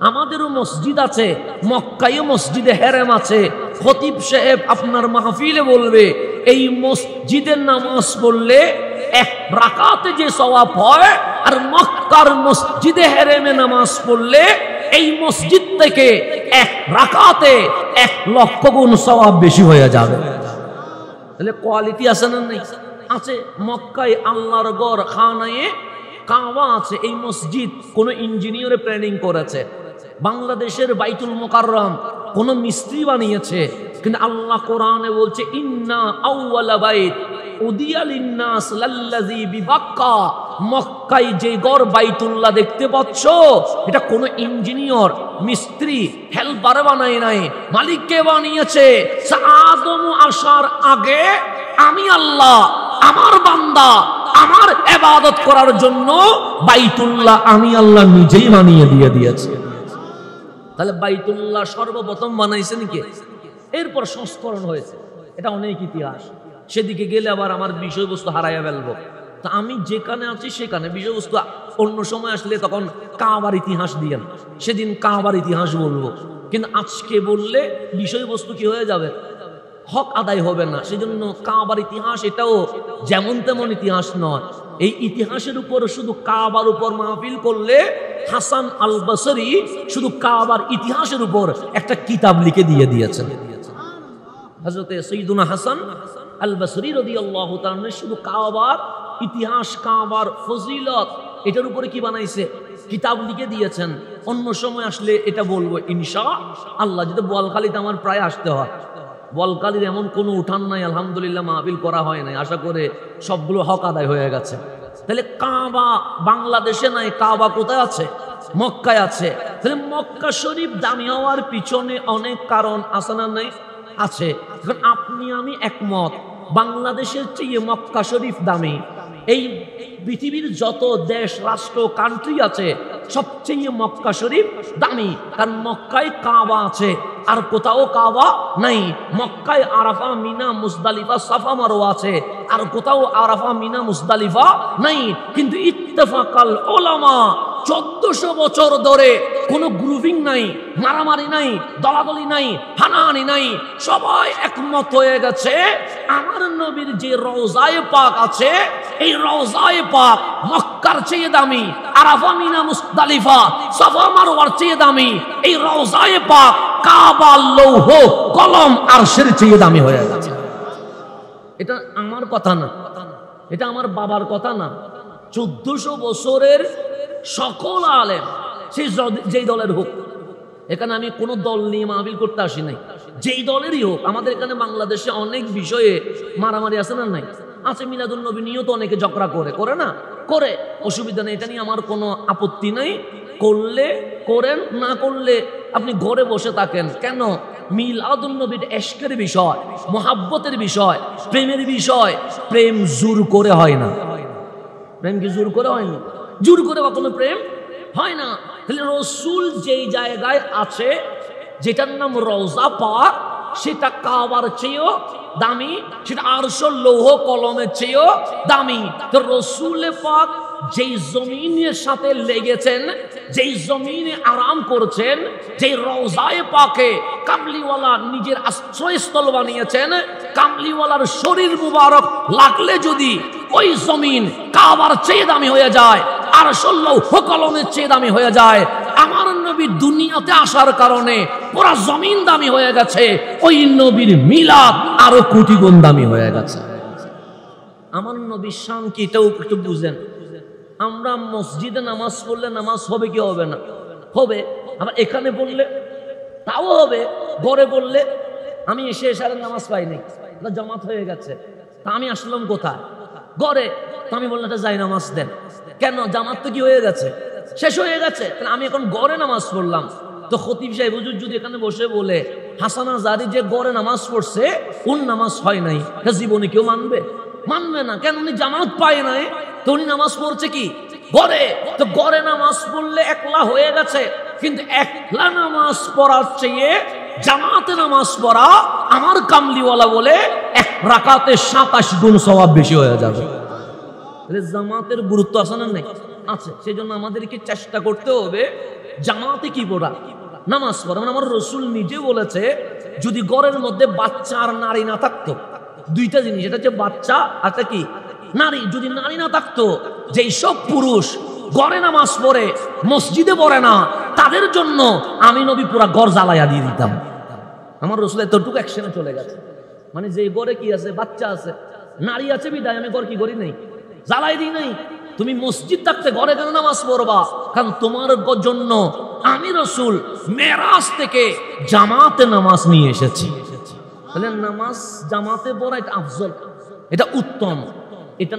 আমাদেরও মসজিদ আছে, মক্কায়ও মসজিদে হেরেম আছে। খতিব সাহেব আপনার মাহফিলে বলবে এই মসজিদের নামাজ পড়লে এক রাকাতে যে সওয়াব হয়, আর মক্কার মসজিদে হেরেমে নামাজ পড়লে এই মসজিদ থেকে এক রাকাতে 1,00,000 গুণ সওয়াব বেশি হয়ে যাবে। তাহলে কোয়ালিটি আছে না নেই? আছে। মক্কায় আল্লাহর ঘর খানায়ে কাবা আছে, এই মসজিদ কোন ইঞ্জিনিয়ারে প্ল্যানিং করেছে। বাংলাদেশের বাইতুল মুকাররম কোন মিস্ত্রি বানিয়েছে, কিন্তু আল্লাহ কোরআনে বলছে ইন্না আউওয়ালা বাইত উদিয়া লিন্নাস লাল্লাযী বিবাক্কা। মক্কায় যে ঘর বাইতুল্লাহ দেখতে পাচ্ছ, এটা কোন ইঞ্জিনিয়ার মিস্ত্রি হেল্পার বানায় নাই, মালিককে বানিয়েছে। আদম আসার আগে আমি আল্লাহ আমার বান্দা আমার ইবাদত করার জন্য বাইতুল্লাহ আমি আল্লাহ নিজেই বানিয়ে দিয়েছি। তাহলে বাইতুল্লাহ সর্বপ্রথম বানাইছেন কে? এরপর সংস্করণ হয়েছে, এটা অনেক ইতিহাস। সেদিকে গেলে আবার আমার বিষয়বস্তু হারাইয়া ফেলবো। তা আমি যেখানে আছি সেখানে বিষয়বস্তু অন্য সময় আসলে তখন কাবার ইতিহাস দিয়েন, সেদিন কাবার ইতিহাস বলবো। কিন্তু আজকে বললে বিষয়বস্তু কি হয়ে যাবে, হক আদায় হবে না। সেজন্য কাবার ইতিহাস এটাও যেমন তেমন ইতিহাস নয়। এই ইতিহাসের উপর শুধু কাবার উপর মাহফিল করলে হাসান আল বসরি শুধু কাবার ইতিহাসের উপর একটা কিতাব লিখে দিয়েছেন। হযরতে সাইয়্যিদুনা হাসান আল বসরি রাদিয়াল্লাহু তাআলা শুধু কাবার ইতিহাস, কাবার ফজিলত, এটার উপরে কি বানাইছে, কিতাব লিখে দিয়েছেন। অন্য সময় আসলে এটা বলবো ইনশাআল্লাহ। যেটা বোয়ালখালীতে আমার প্রায় আসতে হয়, বোয়ালখালীর এমন কোনো উঠান নাই আলহামদুলিল্লাহ মাহফিল করা হয় নাই। আশা করে সবগুলো হক আদায় হয়ে গেছে। তাহলে কাবা বাংলাদেশে নাই, কাবা কোথায় আছে? মক্কায় আছে। তাহলে মক্কা শরীফ দামি হওয়ার পিছনে অনেক কারণ আছে না নাই? আছে। আপনি আমি একমত, বাংলাদেশের চেয়ে মক্কা শরীফ দামি। এই পৃথিবীর যত দেশ রাষ্ট্র কান্ট্রি আছে সবচেয়ে মক্কা শরীফ দামি, কারণ মক্কায় কাবা আছে আর কোথাও কাবা নাই। মক্কায় আরাফা মিনা মুজদালিফা সাফা মারওয়া আছে, আর কোথাও আরাফা মিনা মুজদালিফা নাই। কিন্তু ইত্তেফাকাল উলামা 1400 বছর ধরে কোনো গ্রুপিং নাই, মারামারি নাই, দলাদলি নাই, হানাহানি নাই, সবাই একমত হয়ে গেছে আমার নবীর যে রওজায়ে পাক আছে এই রওজায়ে পাক মক্কার চেয়ে দামি, আরাফা মিনা মুজদালিফা সাফা মারওয়ার চেয়ে দামি। এই রওজায়ে পাক কাবা লৌহ কলম আরশের চেয়ে দামি হয়ে গেছে। এটা আমার কথা না, এটা আমার বাবার কথা না। 1400 বছরের সকল আলেম, সেই যেই দলের হোক, এখানে আমি কোনো দল নিয়ে মাহফিল করতে আসি নাই, যেই দলেরই হোক। আমাদের এখানে বাংলাদেশে অনেক বিষয়ে মারামারি আছে না নাই? আছে। মিলাদুন নবী নিয়েও তো অনেকে ঝগড়া করে না, করে, অসুবিধা নেই, এটা নিয়ে আমার কোনো আপত্তি নাই। করলে করেন, না করলে আপনি ঘরে বসে থাকেন। কেন? মিলাদুন নবীর ইশকের বিষয়, মোহাব্বতের বিষয়, প্রেমের বিষয়। প্রেম জোর করে হয় না। প্রেম কি জোর করে হয়নি? জোর করে কখনো প্রেম হয় না। তাহলে রাসূল যেই জায়গায় আছে যেটার নাম রওজা পাক, সেটা কাবার চেয়েও দামি, সেটা আরশের লৌহ কলমের চেয়েও দামি। তো রাসূল পাক যেই জমিনের সাথে লেগেছেন, যেই জমিনে আরাম করছেন, যেই রওজায়ে পাকে কামলিওয়ালা নিজের আশ্রয়স্থল বানিয়েছেন, কামলিওয়ালার শরীর মুবারক লাগলে যদি ওই জমিন কাবার চেয়ে দামি হয়ে যায়, আরশের লৌহ কলমের চেয়ে দামি হয়ে যায়, আমার নবী দুনিয়াতে আসার কারণে পুরা জমিন দামি হয়ে গেছে, ওই নবীর মিলাদ আরো কোটি গুণ দামি হয়ে গেছে। আমার নবীর শান কি এটাও একটু বুঝেন। আমরা মসজিদে নামাজ পড়লে নামাজ হবে কি হবে না? হবে। আবার এখানে পড়লে তাও হবে। ঘরে পড়লে আমি এসে এসারের নামাজ পাইনি, জামাত হয়ে গেছে, তা আমি আসলাম কোথায়? ঘরে। তো আমি বললাম যাই নামাজ দেন। কেন? জামাত তো কি হয়ে গেছে, শেষ হয়ে গেছে। আমি এখন ঘরে নামাজ পড়লাম। তো খতিব সাহেব হুজুর যদি এখানে বসে বলে হাসানা জারি যে ঘরে নামাজ পড়ছে কোন নামাজ হয় নাই, জীবনে কেউ মানবে? মানবে না। কেন? উনি জামাত পায় নাই, তো উনি নামাজ পড়ছে কি ঘরে। তো ঘরে নামাজ পড়লে একলা হয়ে গেছে, কিন্তু একলা নামাজ পড়ার চেয়ে জামাতে নামাজ পড়া আমার কামলিওয়ালা বলে এক রাকাতে 27 গুণ সওয়াব বেশি হয়ে যাবে। জামাতের গুরুত্ব আছে না? নেই? আছে। সেই জন্য আমাদেরকে চেষ্টা করতে হবে জামাতে কি পড়া, নামাজ পড়া। মানে আমার রসুল নিজে বলেছে যদি ঘরের মধ্যে বাচ্চা আর নারী না থাকতো, দুইটা জিনিস, এটা হচ্ছে বাচ্চা আর কি নারী, যদি নারী না থাকতো, যেই সব পুরুষ ঘরে নামাজ পড়ে মসজিদে পড়ে না, তাদের জন্য আমি নবী পুরা ঘর জ্বালাইয়া দিয়ে দিতাম। আমার রসুল এতটুকু অ্যাকশনে চলে গেছে। মানে যে ঘরে কি আছে, বাচ্চা আছে, নারী আছে, বিদায় আমি ঘর কি করি নাই, জ্বালাই দিই নাই। তুমি মসজিদ থাকতে ঘরে কেন নামাজ পড়বা? কারণ তোমার জন্য আমি রসুল মেরাজ থেকে জামাতে নামাজ নিয়ে এসেছি। তাহলে নামাজ জামাতে পড়া এটা আফজল, এটা উত্তম, এটা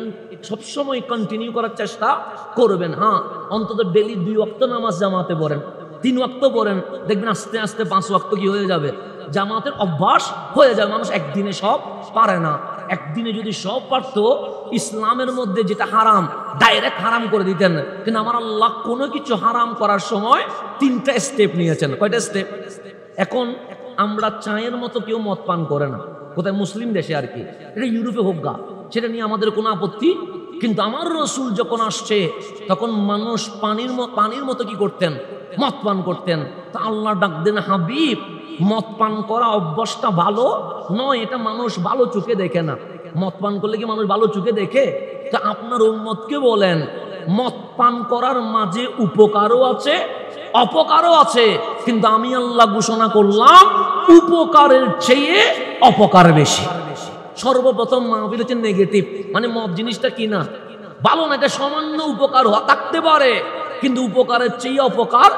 সবসময় কন্টিনিউ করার চেষ্টা করবেন। হ্যাঁ, অন্তত ডেলি 2 ওয়াক্ত নামাজ জামাতে পড়েন, 3 ওয়াক্ত পড়েন, দেখবেন আস্তে আস্তে 5 ওয়াক্ত কি হয়ে যাবে, জামাতের অভ্যাস হয়ে যাবে। মানুষ একদিনে সব পারে না। একদিনে যদি সব পারতো, ইসলামের মধ্যে যেটা হারাম ডাইরেক্ট হারাম করে দিতেন। কিন্তু আমার আল্লাহ কোনো কিছু হারাম করার সময় 3টা স্টেপ নিয়েছেন। কয়টা স্টেপ? এখন আমরা চায়ের মতো কেউ মদ পান করে না, কোথায় মুসলিম দেশে আর কি, এটা ইউরোপে হোক গা, সেটা নিয়ে আমাদের কোনো আপত্তি। কিন্তু আমার রসুল যখন আসছে তখন মানুষ পানির মতো কি করতেন, মদ পান করতেন। তা আল্লাহ ডাক দেন, হাবিব মদ পান করা অভ্যাসটা ভালো নয়, এটা মানুষ ভালো চোখে দেখে না। মদ পান করলে কি মানুষ ভালো চোখে দেখে? তা আপনার উম্মতকে বলেন, মদ পান করার মাঝে উপকারও আছে অপকারও আছে, কিন্তু আমি আল্লাহ ঘোষণা করলাম উপকারের চেয়ে অপকার বেশি। সর্বপ্রথম মাহফিল হচ্ছে নেগেটিভ, মানে মদ জিনিসটা কি না, ভালো না, এটা সামান্য উপকার থাকতে পারে, কিন্তু উপকারের চেয়ে অপকার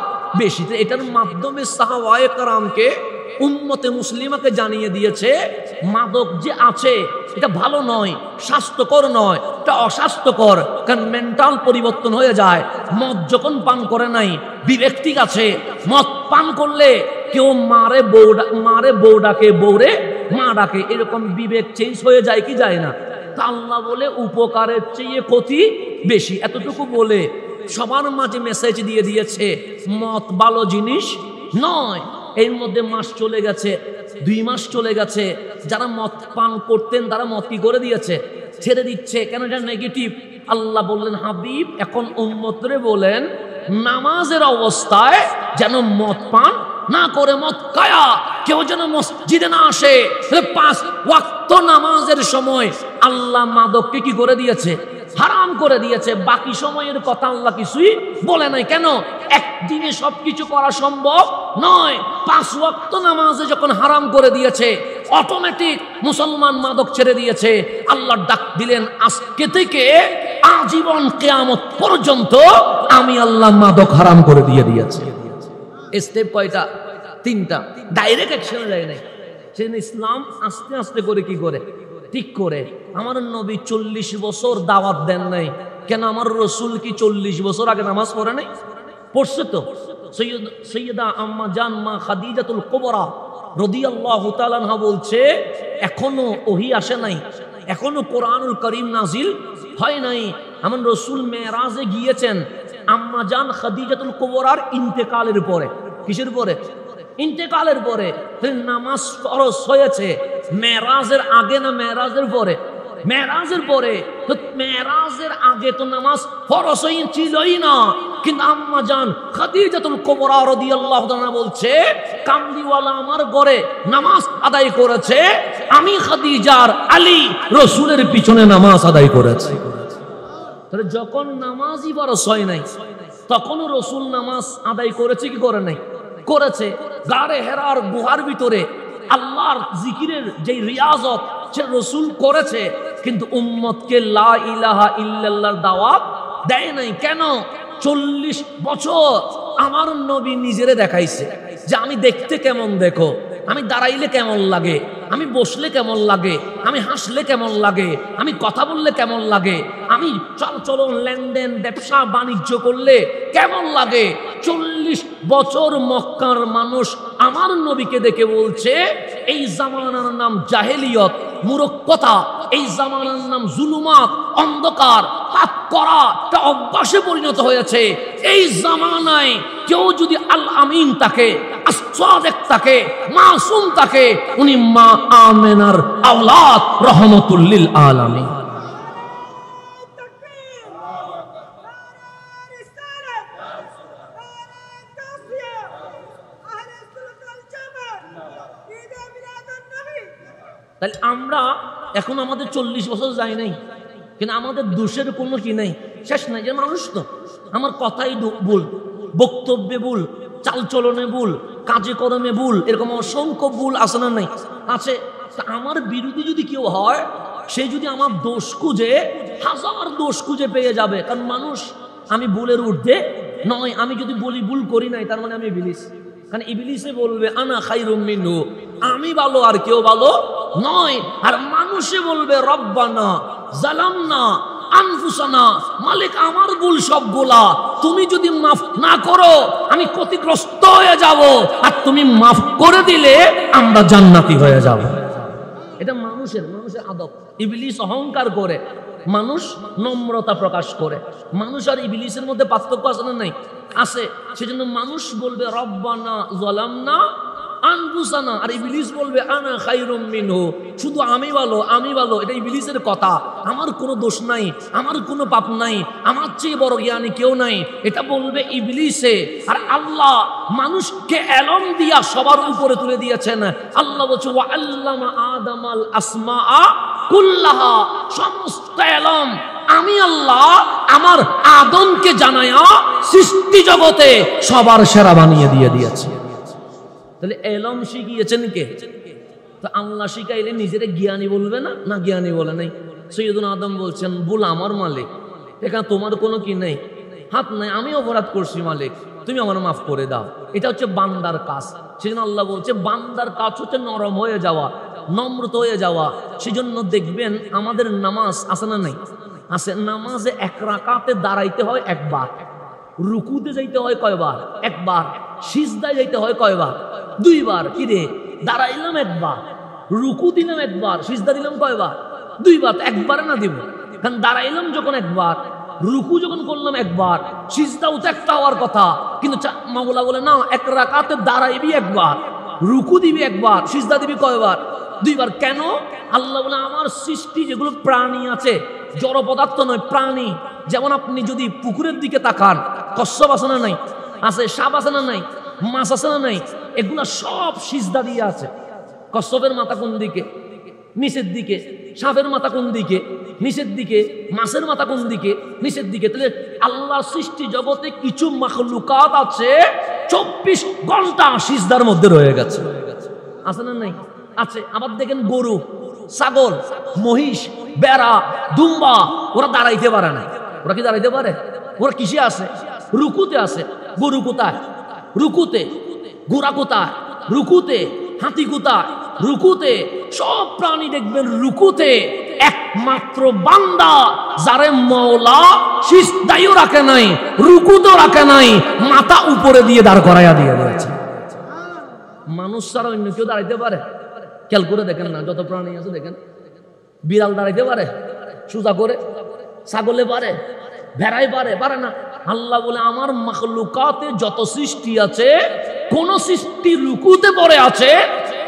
বেশি। এটার মাধ্যমে সাহাবায়ে কেরামকে উম্মতে মুসলিমাকে জানিয়ে দিয়েছে মাদক যে আছে এটা ভালো নয়, স্বাস্থ্যকর নয়, এটা অস্বাস্থ্যকর। কারণ মেন্টাল পরিবর্তন হয়ে যায়। মদ যখন পান করে নাই, বিবেক ঠিক আছে, মদ পান করলে কেউ মারে বউ ডাকে, বউরে মা ডাকে, এরকম বিবেক চেঞ্জ হয়ে যায় কি যায় না? তা আল্লাহ বলে উপকারের চেয়ে ক্ষতি বেশি। এতটুকু বলে সবার মাঝে মেসেজ দিয়ে দিয়েছে মদ ভালো জিনিস নয়। এর মধ্যে মাস চলে গেছে, 2 মাস চলে গেছে, যারা মদ পান করতেন তারা মদ কি করে দিয়েছে, ছেড়ে দিচ্ছে। কেন? এটা নেগেটিভ। আল্লাহ বললেন, হাবিব এখন উম্মতরে বলেন নামাজের অবস্থায় যেন মদ পান না করে, মদ কায়া কেউ যেন মসজিদে না আসে। 5 ওয়াক্ত নামাজের সময় আল্লাহ মাদককে কি করে দিয়েছে, হারাম করে দিয়েছে। বাকি সময়ের কথা আল্লাহ কিছুই বলে নাই। কেন? একদিনে সবকিছু করা সম্ভব নয়। 5 ওয়াক্ত নামাজে যখন হারাম করে দিয়েছে, অটোমেটিক মুসলমান মাদক ছেড়ে দিয়েছে। আল্লাহ ডাক দিলেন, আজকে থেকে আজীবন কিয়ামত পর্যন্ত আমি আল্লাহ মাদক হারাম করে দিয়েছি। স্টেপ কয়টা? 3টা। ডাইরেক্ট অ্যাকশনে যায় নাই। সেদিন ইসলাম আস্তে আস্তে করে কি করে ঠিক করে। আমার নবী 40 বছর দাওয়াত দেন নাই। কেন? আমার রসুল কি 40 বছর আগে নামাজ পড়ে নাই? পড়ছে তো। সৈয়দা আম্মা জান মা খাদিজাতুল কুবরা রাদিয়াল্লাহু তাআলা আনহা বলছে, এখনো ওহী আসে নাই, এখনো কোরআনুল কারীম নাজিল হয় নাই। আমার রসুল মেরাজে গিয়েছেন আম্মা জান খাদিজাতুল কুবরার ইন্তেকালের পরে। কিসের পরে? ইন্তেকালের পরে। নামাজ ফরজ হয়েছে মেরাজের আগে না মেরাজের পরে? মেরাজের পরে। তো মেরাজের আগে তো নামাজ ফরজ ছিলই না। কিন্তু আম্মা জান খাদিজাতুল কুবরা রাদিয়াল্লাহু তাআলা বলছে, কামলিওয়ালা আমার ঘরে নামাজ আদায় করেছে, আমি খাদিজার আলী রসুলের পিছনে নামাজ আদায় করেছি। তাহলে যখন নামাজই ফরজ হয় নাই, তখনও রসুল নামাজ আদায় করেছে কি করে নাই? করেছে। গারে হেরার গুহার ভিতরে আল্লাহর জিকিরের যে রিয়াজত সে রসুল করেছে, কিন্তু উম্মতকে লা ইলাহা ইল্লাল্লাহর দাওয়াত দেয় নাই। কেন? 40 বছর আমার নবী নিজেরে দেখাইছে যে আমি দেখতে কেমন, দেখো আমি দাঁড়াইলে কেমন লাগে, আমি বসলে কেমন লাগে, আমি হাসলে কেমন লাগে, আমি কথা বললে কেমন লাগে, আমি চলচলন লেনদেন ব্যবসা বাণিজ্য করলে কেমন লাগে। 40 বছর মক্কার মানুষ আমার নবীকে দেখে বলছে, এই জামানার নাম জাহেলিয়ত, মূর্খতা, এই জামানার নাম জুলুমাত, অন্ধকার, পাপ করা তা অভ্যাসে পরিণত হয়েছে। এই জামানায় কেউ যদি আল আমিন তাকে, আস-সাদিক তাকে, মাসুম তাকে, উনি মা আমেনার আওলাদ, রহমাতুল লিল আলামিন। তাহলে আমরা এখন আমাদের 40 বছর যায় নাই, কিন্তু আমাদের দোষের কোনো কি নাই, শেষ নাই। যে মানুষ তো আমার কথাই ভুল, বক্তব্যে ভুল, চালচলনে ভুল, কাজে কর্মে ভুল, এরকম অসংখ্য ভুল আছে না নাই? আছে। তা আমার বিরোধী যদি কেউ হয়, সে যদি আমার দোষ খুঁজে, হাজার দোষ খুঁজে পেয়ে যাবে। কারণ মানুষ আমি ভুলের ঊর্ধ্বে নয়। আমি যদি বলি ভুল করি নাই, তার মানে আমি ইবলিস। কারণ ইবলিসে বলবে আনা খায়রুম মিনহু, আমি ভালো আর কেউ ভালো নয়। আর মানুষে বলবে রব্বানা জালামনা আনফুসানা, মালিক আমার ভুল সবগুলা, তুমি যদি মাফ না করো আমি ক্ষতিগ্রস্ত হয়ে যাব, আর তুমি মাফ করে দিলে আমরা জান্নাতি হয়ে যাব। এটা মানুষের আদব। ইবলিস অহংকার করে, মানুষ নম্রতা প্রকাশ করে। মানুষ আর ইবলিসের মধ্যে পার্থক্য আছে না নাই? আছে। সেজন্য মানুষ বলবে রব্বানা যালামনা আনফুসানা, আর ইবলিস বলবে আনা খায়রুম মিনহু, শুধু আমি ভালো আমি ভালো। এটা ইবলিসের কথা। আমার কোনো দোষ নাই, আমার কোনো পাপ নাই, আমার চেয়ে বড় জ্ঞানী কেউ নাই, এটা বলবে ইবলিসে। আর আল্লাহ মানুষকে এলম দিয়া সবার উপরে তুলে দিয়েছেন। আল্লাহ বলছে ওয়া আল্লামা আদামাল আসমাআ কুল্লাহা, সমস্ত এলম আমি আল্লাহ আমার আদমকে জানায়া সৃষ্টি জগতে সবার সেরা বানিয়ে দিয়েছি। তাহলে এলম শিখিয়েছেন কে? তো আল্লাহ শিখাইলে নিজের জ্ঞানী বলবে না? না, জ্ঞানী বলে নাই। সৈয়দুল আদম বলছেন ভুল আমার মালিক, এখানে তোমার কোনো কি নেই, হাত নাই, আমি অপরাধ করছি মালিক, তুমি আমার মাফ করে দাও। এটা হচ্ছে বান্দার কাজ। সেজন্য আল্লাহ বলছে বান্দার কাজ হচ্ছে নরম হয়ে যাওয়া, নম্রত হয়ে যাওয়া। সেজন্য দেখবেন আমাদের নামাজ আছে না নাই? আছে। নামাজে এক রাকাতে দাঁড়াইতে হয় একবার, রুকুতে যাইতে হয় কয়বার? একবার। সিজদায় যাইতে হয় কয়বার? দুইবার। কি রে, দাঁড়াইলাম একবার, রুকু দিলাম একবার, সিজদা দিলাম কয়বার? দুইবার। একবারে না দিব? কারণ দাঁড়াইলাম যখন একবার, রুকু যখন করলাম একবার, সিজদাও তো একটা হওয়ার কথা, কিন্তু মাওলা বলে না, এক রাকাতে দাঁড়াইবি একবার, রুকু দিবি একবার, সিজদা দিবি কয়বার? দুইবার। কেন? আল্লাহ বলে আমার সৃষ্টি যেগুলো প্রাণী আছে, জড় পদার্থ নয়, প্রাণী। যেমন আপনি যদি পুকুরের দিকে তাকান, কচ্ছপ আছে না নাই? আছে। সাপ আছে না নাই? মাছ আছে না নাই? এগুলা সব সিজদা দিয়ে আছে। কচ্ছপের মাথা কোন দিকে? নিচের দিকে। সাপের মাথা কোন দিকে? নিচের দিকে। মাছের মাথা কোন দিকে? নিচের দিকে। তাহলে আল্লাহর সৃষ্টি জগতে কিছু মাখলুকাত আছে 24 ঘন্টা সিজদার মধ্যে রয়ে গেছে। আছে না নাই? আছে। আবার দেখেন গরু, ছাগল, মহিষ, বেড়া, দুম্বা, ওরা দাঁড়াইতে পারে না। ওরা কি দাঁড়াইতে পারে? ওরা কিসে আছে? রুকুতে আছে। গরু কোথায়? রুকুতে। ঘোড়া কোথায়? রুকুতে। হাতি কোথায়? রুকুতে। সব প্রাণী দেখবেন রুকুতে। একমাত্র বান্দা যারে মাওলা সিজদায়ও রাখে নাই, রুকুতেও রাখে নাই, মাথা উপরে দিয়ে দাঁড় করাইয়া দিয়ে দিয়েছে। মানুষ ছাড়া অন্য কেউ দাঁড়াইতে পারে? খেয়াল করে দেখেন না, যত প্রাণী আছে দেখেন। বিড়াল দাঁড়াইতে পারে সোজা করে? ছাগলে পারে? ভেড়াই পারে? পারে না। আল্লাহ বলে আমার মাখলুকাতে যত সৃষ্টি আছে, কোন সৃষ্টি রুকুতে পড়ে আছে,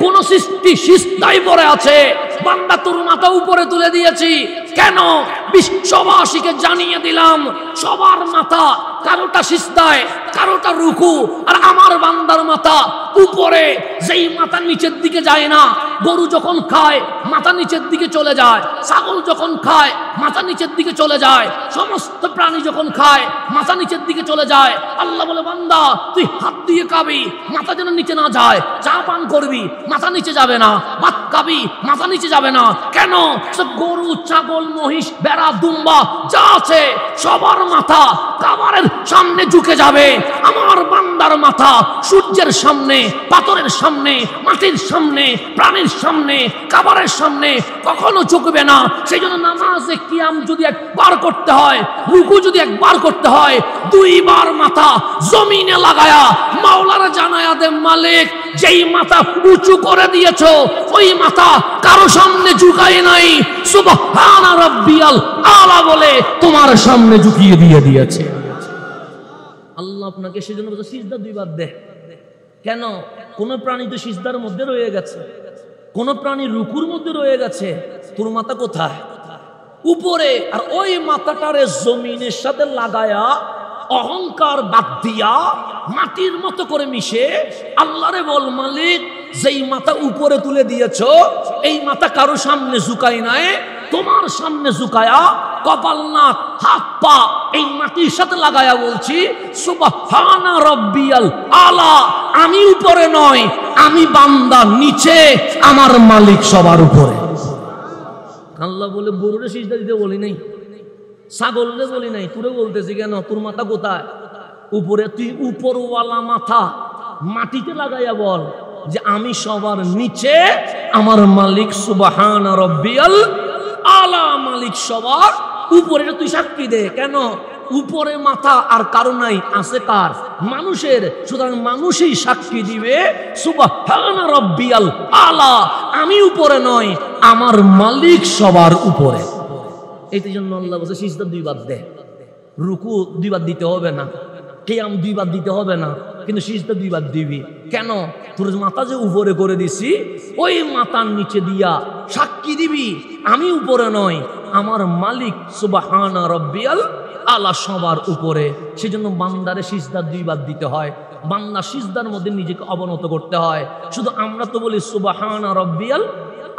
কোন সৃষ্টি সিজদায় পড়ে আছে। বান্দা তোর মাথা উপরে তুলে দিয়েছি। কেন? বিশ্ববাসীকে জানিয়ে দিলাম সবার মাথা কারোটা সিজদায়, কারোটা রুকু, আর আমার বান্দার মাথা উপরে। যেই মাথা নিচের দিকে যায় না। গরু যখন খায় মাথা নিচের দিকে চলে যায়, ছাগল যখন খায় মাথা নিচের দিকে চলে যায়, সমস্ত প্রাণী যখন খায় মাথা নিচের দিকে চলে যায়। আল্লাহ বলে বান্দা তুই হাত দিয়ে খাবি, মাথা যেন নিচে না যায়। চা পান করবি, মাথা নিচে যাবে না। ভাত খাবি, মাথা নিচে যাবে না। কেন? সব গরু, ছাগল, মহিষ, বেড়া, দুম্বা যা আছে সবার মাথা খাবারের সামনে ঝুঁকে যাবে। আমার বান্দার মাথা সূর্যের সামনে, পাথরের সামনে, মাটির সামনে, প্রাণীর সামনে, খাবারের সামনে কখনো ঝুঁকবে না। সেই জন্য নামাজে কিয়াম যদি একবার করতে হয়, রুকু যদি একবার করতে হয়, দুইবার মাথা জমিনে লাগায়া মাওলারা জানায়া দে মালিক যেই মাথা উঁচু করে দিয়েছো ওই মাথা কারো সামনে ঝুঁকাই নাই। সুবহানা রাব্বিয়াল আলা বলে তোমার সামনে ঝুঁকিয়ে দিয়েছে আল্লাহ আপনাকে। সেজন্য সিজদা দুইবার দে। কেন? কোন প্রাণী তো সিজদার মধ্যে রয়ে গেছে, কোন প্রাণী রুকুর মধ্যে রয়ে গেছে। তোর মাথা কোথায়? উপরে। আর ওই মাথাটারে জমিনের সাথে লাগায়া অহংকার বাদ দিয়া মাটির মতো করে মিশে আল্লাহরে বল, মালিক যেই মাথা উপরে তুলে দিয়েছ এই মাথা কারো সামনে ঝুঁকাই নাই, তোমার সামনে ঝুঁকায়া কপাল, নাক, হাত, পা এই মাটির সাথে লাগায়া বলছি সুবহানা রাব্বিয়াল আলা। আমি উপরে নয়, আমি বান্দা নিচে, আমার মালিক সবার উপরে। আল্লাহ বলে গরুরে সিজদা দিতে বলি নাই, ছাগলরে বলি নাই, তোরে বলতেছি কেন? তোর মাথা কোথায়? উপরে। তুই উপরওয়ালা মাথা মাটিতে লাগাইয়া বল যে আমি সবার নিচে, আমার মালিক সুবহানা রাব্বিয়াল আলা, মালিক সবার উপরে। তুই সাক্ষী দে। কেন? উপরে মাথা আর কারো নাই, আছে কার? মানুষের। সুতরাং মানুষই সাক্ষী দিবে সুবহানা রাব্বিয়াল আলা, আমি উপরে নয়, আমার মালিক সবার উপরে। এই জন্য আল্লাহ বলছে সিজদা দুইবার দে, রুকু দুইবার দিতে হবে না, কিয়াম দুইবার দিতে হবে না, কিন্তু সিজদা দুইবার দিবি। কেন? তোর মাথা যে উপরে করে দিছি, ওই মাথার নিচে দিয়া সাক্ষী দিবি আমি উপরে নয়, আমার মালিক সুবহানা রাব্বিয়াল আলা সবার উপরে। সেজন্য বান্দারে সিজদা দুইবার দিতে হয়, বান্দা সিজদার মধ্যে নিজেকে অবনত করতে হয়। শুধু আমরা তো বলি সুবহানা রাব্বিয়াল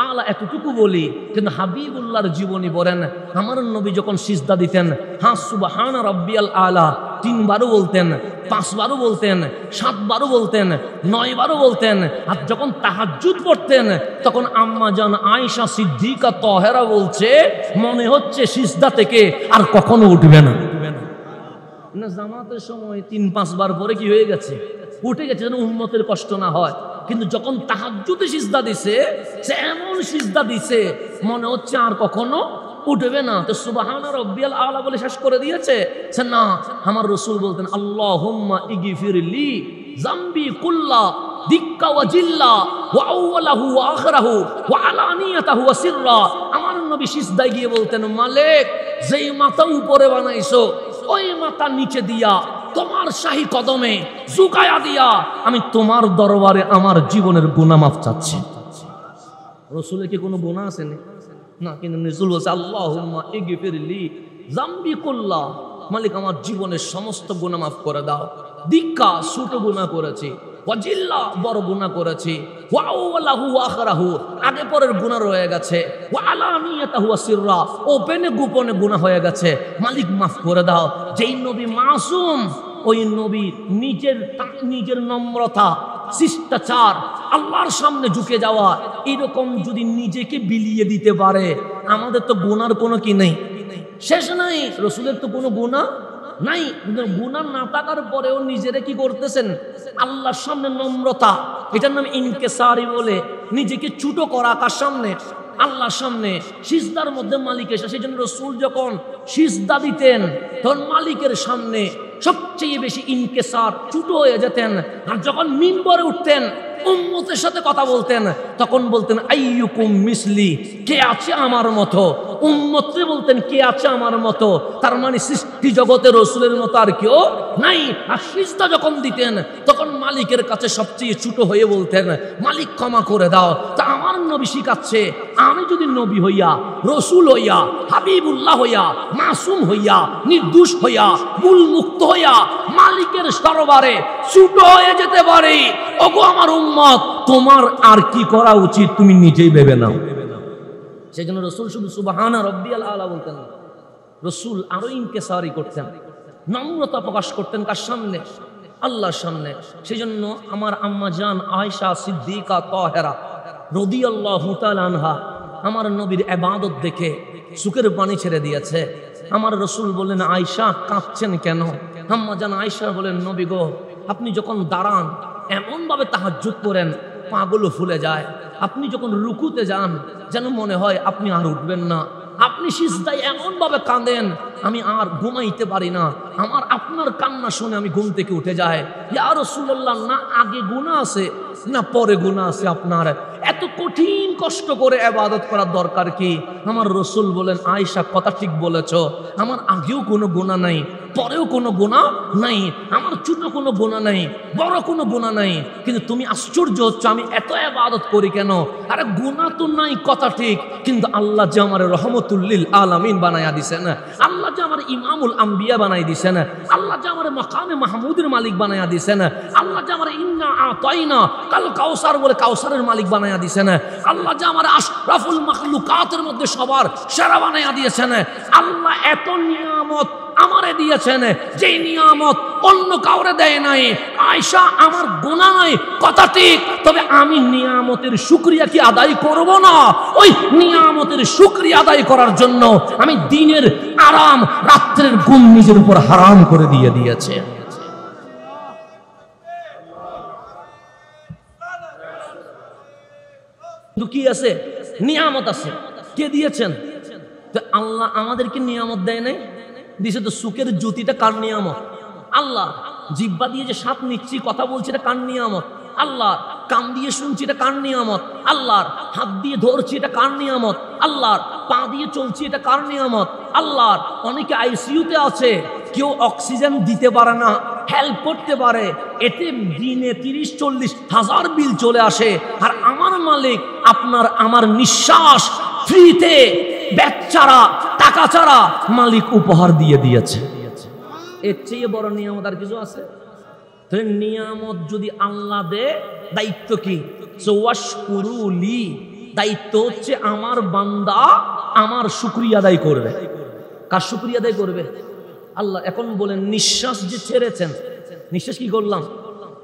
আলা, এতটুকু বলি, কিন্তু হাবিবুল্লাহর জীবনী বলেন, আমার নবী যখন সিজদা দিতেন, হ্যাঁ সুবহানা রাব্বিয়াল আলা 3 বারও বলতেন, 5 বারও বলতেন, 7 বারও বলতেন, 9 বারও বলতেন। আর যখন তাহাজ্জুদ পড়তেন তখন আম্মা জান আয়েশা সিদ্দিকা তাহেরা বলছে, মনে হচ্ছে সিজদা থেকে আর কখনো উঠবে না। না, জামাতের সময় 3-5 বার পরে কি হয়ে গেছে? উঠে গেছে, যেন উম্মতের কষ্ট না হয়। কিন্তু যখন তাহাজ্জুদে সিজদা দিছে, সে এমন সিজদা দিছে মনে হচ্ছে আর কখনো উঠবে না। তো সুবহানা রাব্বিয়াল আলা বলে শেষ করে দিয়েছে। সে না, আমার রাসূল বলতেন আল্লাহুম্মা ইগফিরলি যামবি কুল্লা দিক্কা ওয়া জিল্লা ওয়া আউওয়ালাহু ওয়া আখিরাহু ওয়া আলানিয়াতাহু ওয়া সিররা। আমার নবী সিজদায় গিয়ে বলতেন, মালিক যেই মাথা উপরে বানাইছো ওই মাথা নিচে দিয়া তোমার শাহী কদমে ঝুঁকায়া দিয়া আমি তোমার দরবারে আমার জীবনের গুনাহ মাফ চাচ্ছি। রাসূলের কি কোনো গুনাহ আছে না? কিন্তু রাসূল বলছে আল্লাহুম্মা ইগফিরলি যামবি কুল্লা, মালিক আমার জীবনের সমস্ত গুনাহ মাফ করে দাও। দিক্কা ছোট গুনাহ করেছি, ওয়াজিল্লা বড় গুনাহ করেছি, ওয়া আউওয়ালাহু ওয়া আখিরাহু আগে পরের গুনাহ রয়ে গেছে, ওয়া আলানিয়াতাহু ওয়া সিররা ওপেনে গোপনে গুনাহ হয়ে গেছে, মালিক মাফ করে দাও। যেই নবী মাসুম, ওই নবী নিজের নম্রতা, শিষ্টাচার, আল্লাহর সামনে ঝুঁকে যাওয়া, এরকম যদি নিজেকে বিলিয়ে দিতে পারে, আমাদের তো গুনার কোনো কি নেই, শেষ নাই। রাসূলের তো কোনো গুনাহ নাই, গুনাহ না থাকার পরেও নিজেরা কি করতেছেন? আল্লাহর সামনে নম্রতা, এটার নাম ইনকিসারি বলে। নিজেকে ছোট করা কার সামনে? আল্লাহর সামনে। সিজদার মধ্যে মালিক এসে, সেই জন্য রাসূল যখন সিজদা দিতেন তখন মালিকের সামনে সবচেয়ে বেশি ইনকিসার, ছোট হয়ে যেতেন। আর যখন মিম্বরে উঠতেন, উম্মতের সাথে কথা বলতেন, তখন বলতেন আইয়ুকুম মিসলি, কে আছে আমার মতো? উম্মতরে বলতেন কে আছে আমার মতো? তার মানে সৃষ্টি জগতে রাসূলের মতো আর কেউ নাই। আর সিজদা যখন দিতেন তখন মালিকের কাছে সবচেয়ে ছোট হয়ে বলতেন, মালিক ক্ষমা করে দাও। তা আমার নবী শিখাচ্ছে, আমি যদি নবী হইয়া, রাসূল হইয়া, হাবিবুল্লাহ হইয়া, মাসুম হইয়া, নির্দোষ হইয়া, ভুল মুক্ত হইয়া মালিকের দরবারে ছোট হয়ে যেতে পারি, ওগো আমার উম্মত, তোমার আর কি করা উচিত তুমি নিজেই ভেবে নাও। সেই জন্য রাসূল শুধু সুবহানা রাব্বিয়াল আলা বলতেন না, রাসূল আরো ইনকিসারি করতেন, নম্রতা প্রকাশ করতেন। কার সামনে? আল্লাহর সামনে। সেই জন্য আমার আম্মা জান আয়েশা সিদ্দিকা তাহেরা রাদিয়াল্লাহু তাআলা আনহা আমার নবীর ইবাদত দেখে চোখের পানি ছেড়ে দিয়েছে। আমার রাসূল বললেন, আয়েশা কাঁদছেন কেন? আম্মা জান আয়েশা বলেন, নবী গো, আপনি যখন দাঁড়ান এমন ভাবে তাহাজ্জুদ করেন পাগুলো ফুলে যায়, আপনি যখন রুকুতে যান যেন মনে হয় আপনি আর উঠবেন না, আপনি সিজদায় এমন ভাবে কাঁদেন আমি আর ঘুমাইতে পারি না, আমার আপনার কান্না শুনে আমি ঘুম থেকে উঠে যায়। ইয়া রাসূলুল্লাহ, না আগে গুনাহ আছে না পরে গুনাহ আছে আপনার? এত কঠিন কষ্ট করে ইবাদত করার দরকার কি? আমার রাসূল বলেন, আয়েশা কথা ঠিক বলেছ, আমার আগেও কোনো গুনাহ নাই, পরেও কোনো গুনাহ নাই, আমার ছোট কোনো গুনাহ নাই, বড় কোনো গুনাহ নাই, কিন্তু তুমি আশ্চর্য হচ্ছ আমি এত ইবাদত করি কেন? আরে গুনাহ তো নাই কথা ঠিক, কিন্তু আল্লাহ যে আমার রহমতুল লিল আলামিন বানায়া দিছেন, আল্লাহ যে আমার ইমামুল আম্বিয়া বানাই দিছেন, আল্লাহ আল্লাহ যে আমার মাকামে মাহমুদের মালিক বানায়া দিয়েছেন, আল্লাহ যে আমার ইন্না আতাইনা কাল কাউসার বলে কাউসারের মালিক বানায়া দিয়েছেন, আল্লাহ যে আমার আশরাফুল মাখলুকাতের মধ্যে সবার সেরা বানায়া দিয়েছেন। আল্লাহ এত নিয়ামত আমারে দিয়েছেন, যে নিয়ামত অন্য কাউরে দেয় নাই। আয়েশা, আমার গুনাহ নাই কথা ঠিক, তবে আমি নিয়ামতের শুকরিয়া কি আদায় করব না? ওই নিয়ামতের শুকরিয়া আদায় করার জন্য আমি দিনের আরাম, রাত্রের ঘুম নিজের উপর হারাম করে দিয়েছে। কি আছে? নিয়ামত আছে। কে দিয়েছেন? তো আল্লাহ আমাদেরকে নিয়ামত দেয় নাই, দিছে তো সুখের জ্যোতিটা কার নিয়ামত? আল্লাহ। জিহ্বা দিয়ে যে স্বাদ নিচ্ছি, কথা বলছি, এটা কার নিয়ামত? আল্লাহ। কান দিয়ে শুনছি, এটা কার নিয়ামত? আল্লাহর। হাত দিয়ে ধরছি, এটা কার নিয়ামত? আল্লাহর। পা দিয়ে চলছি, এটা কার নিয়ামত? আল্লাহর। অনেকে আইসিইউতে আছে, কেউ অক্সিজেন দিতে পারে না, হেল্প করতে পারে, এতে দিনে 30-40 হাজার বিল চলে আসে। আর আমার মালিক আপনার আমার নিঃশ্বাস ফ্রিতে, বেচারা টাকা ছাড়া মালিক উপহার দিয়েছে। এর চেয়ে বড় নিয়ামত আর কিছু আছে? নিয়ামত যদি আল্লাহ দে, দায়িত্ব কি? ওয়াশকুরুলি, দায়িত্ব হচ্ছে আমার বান্দা আমার শুকরিয়া আদায় করবে। কার শুকরিয়া আদায় করবে? আল্লাহ। এখন বলেন, নিঃশ্বাস যে ছেড়েছেন, নিঃশ্বাস কি করলাম,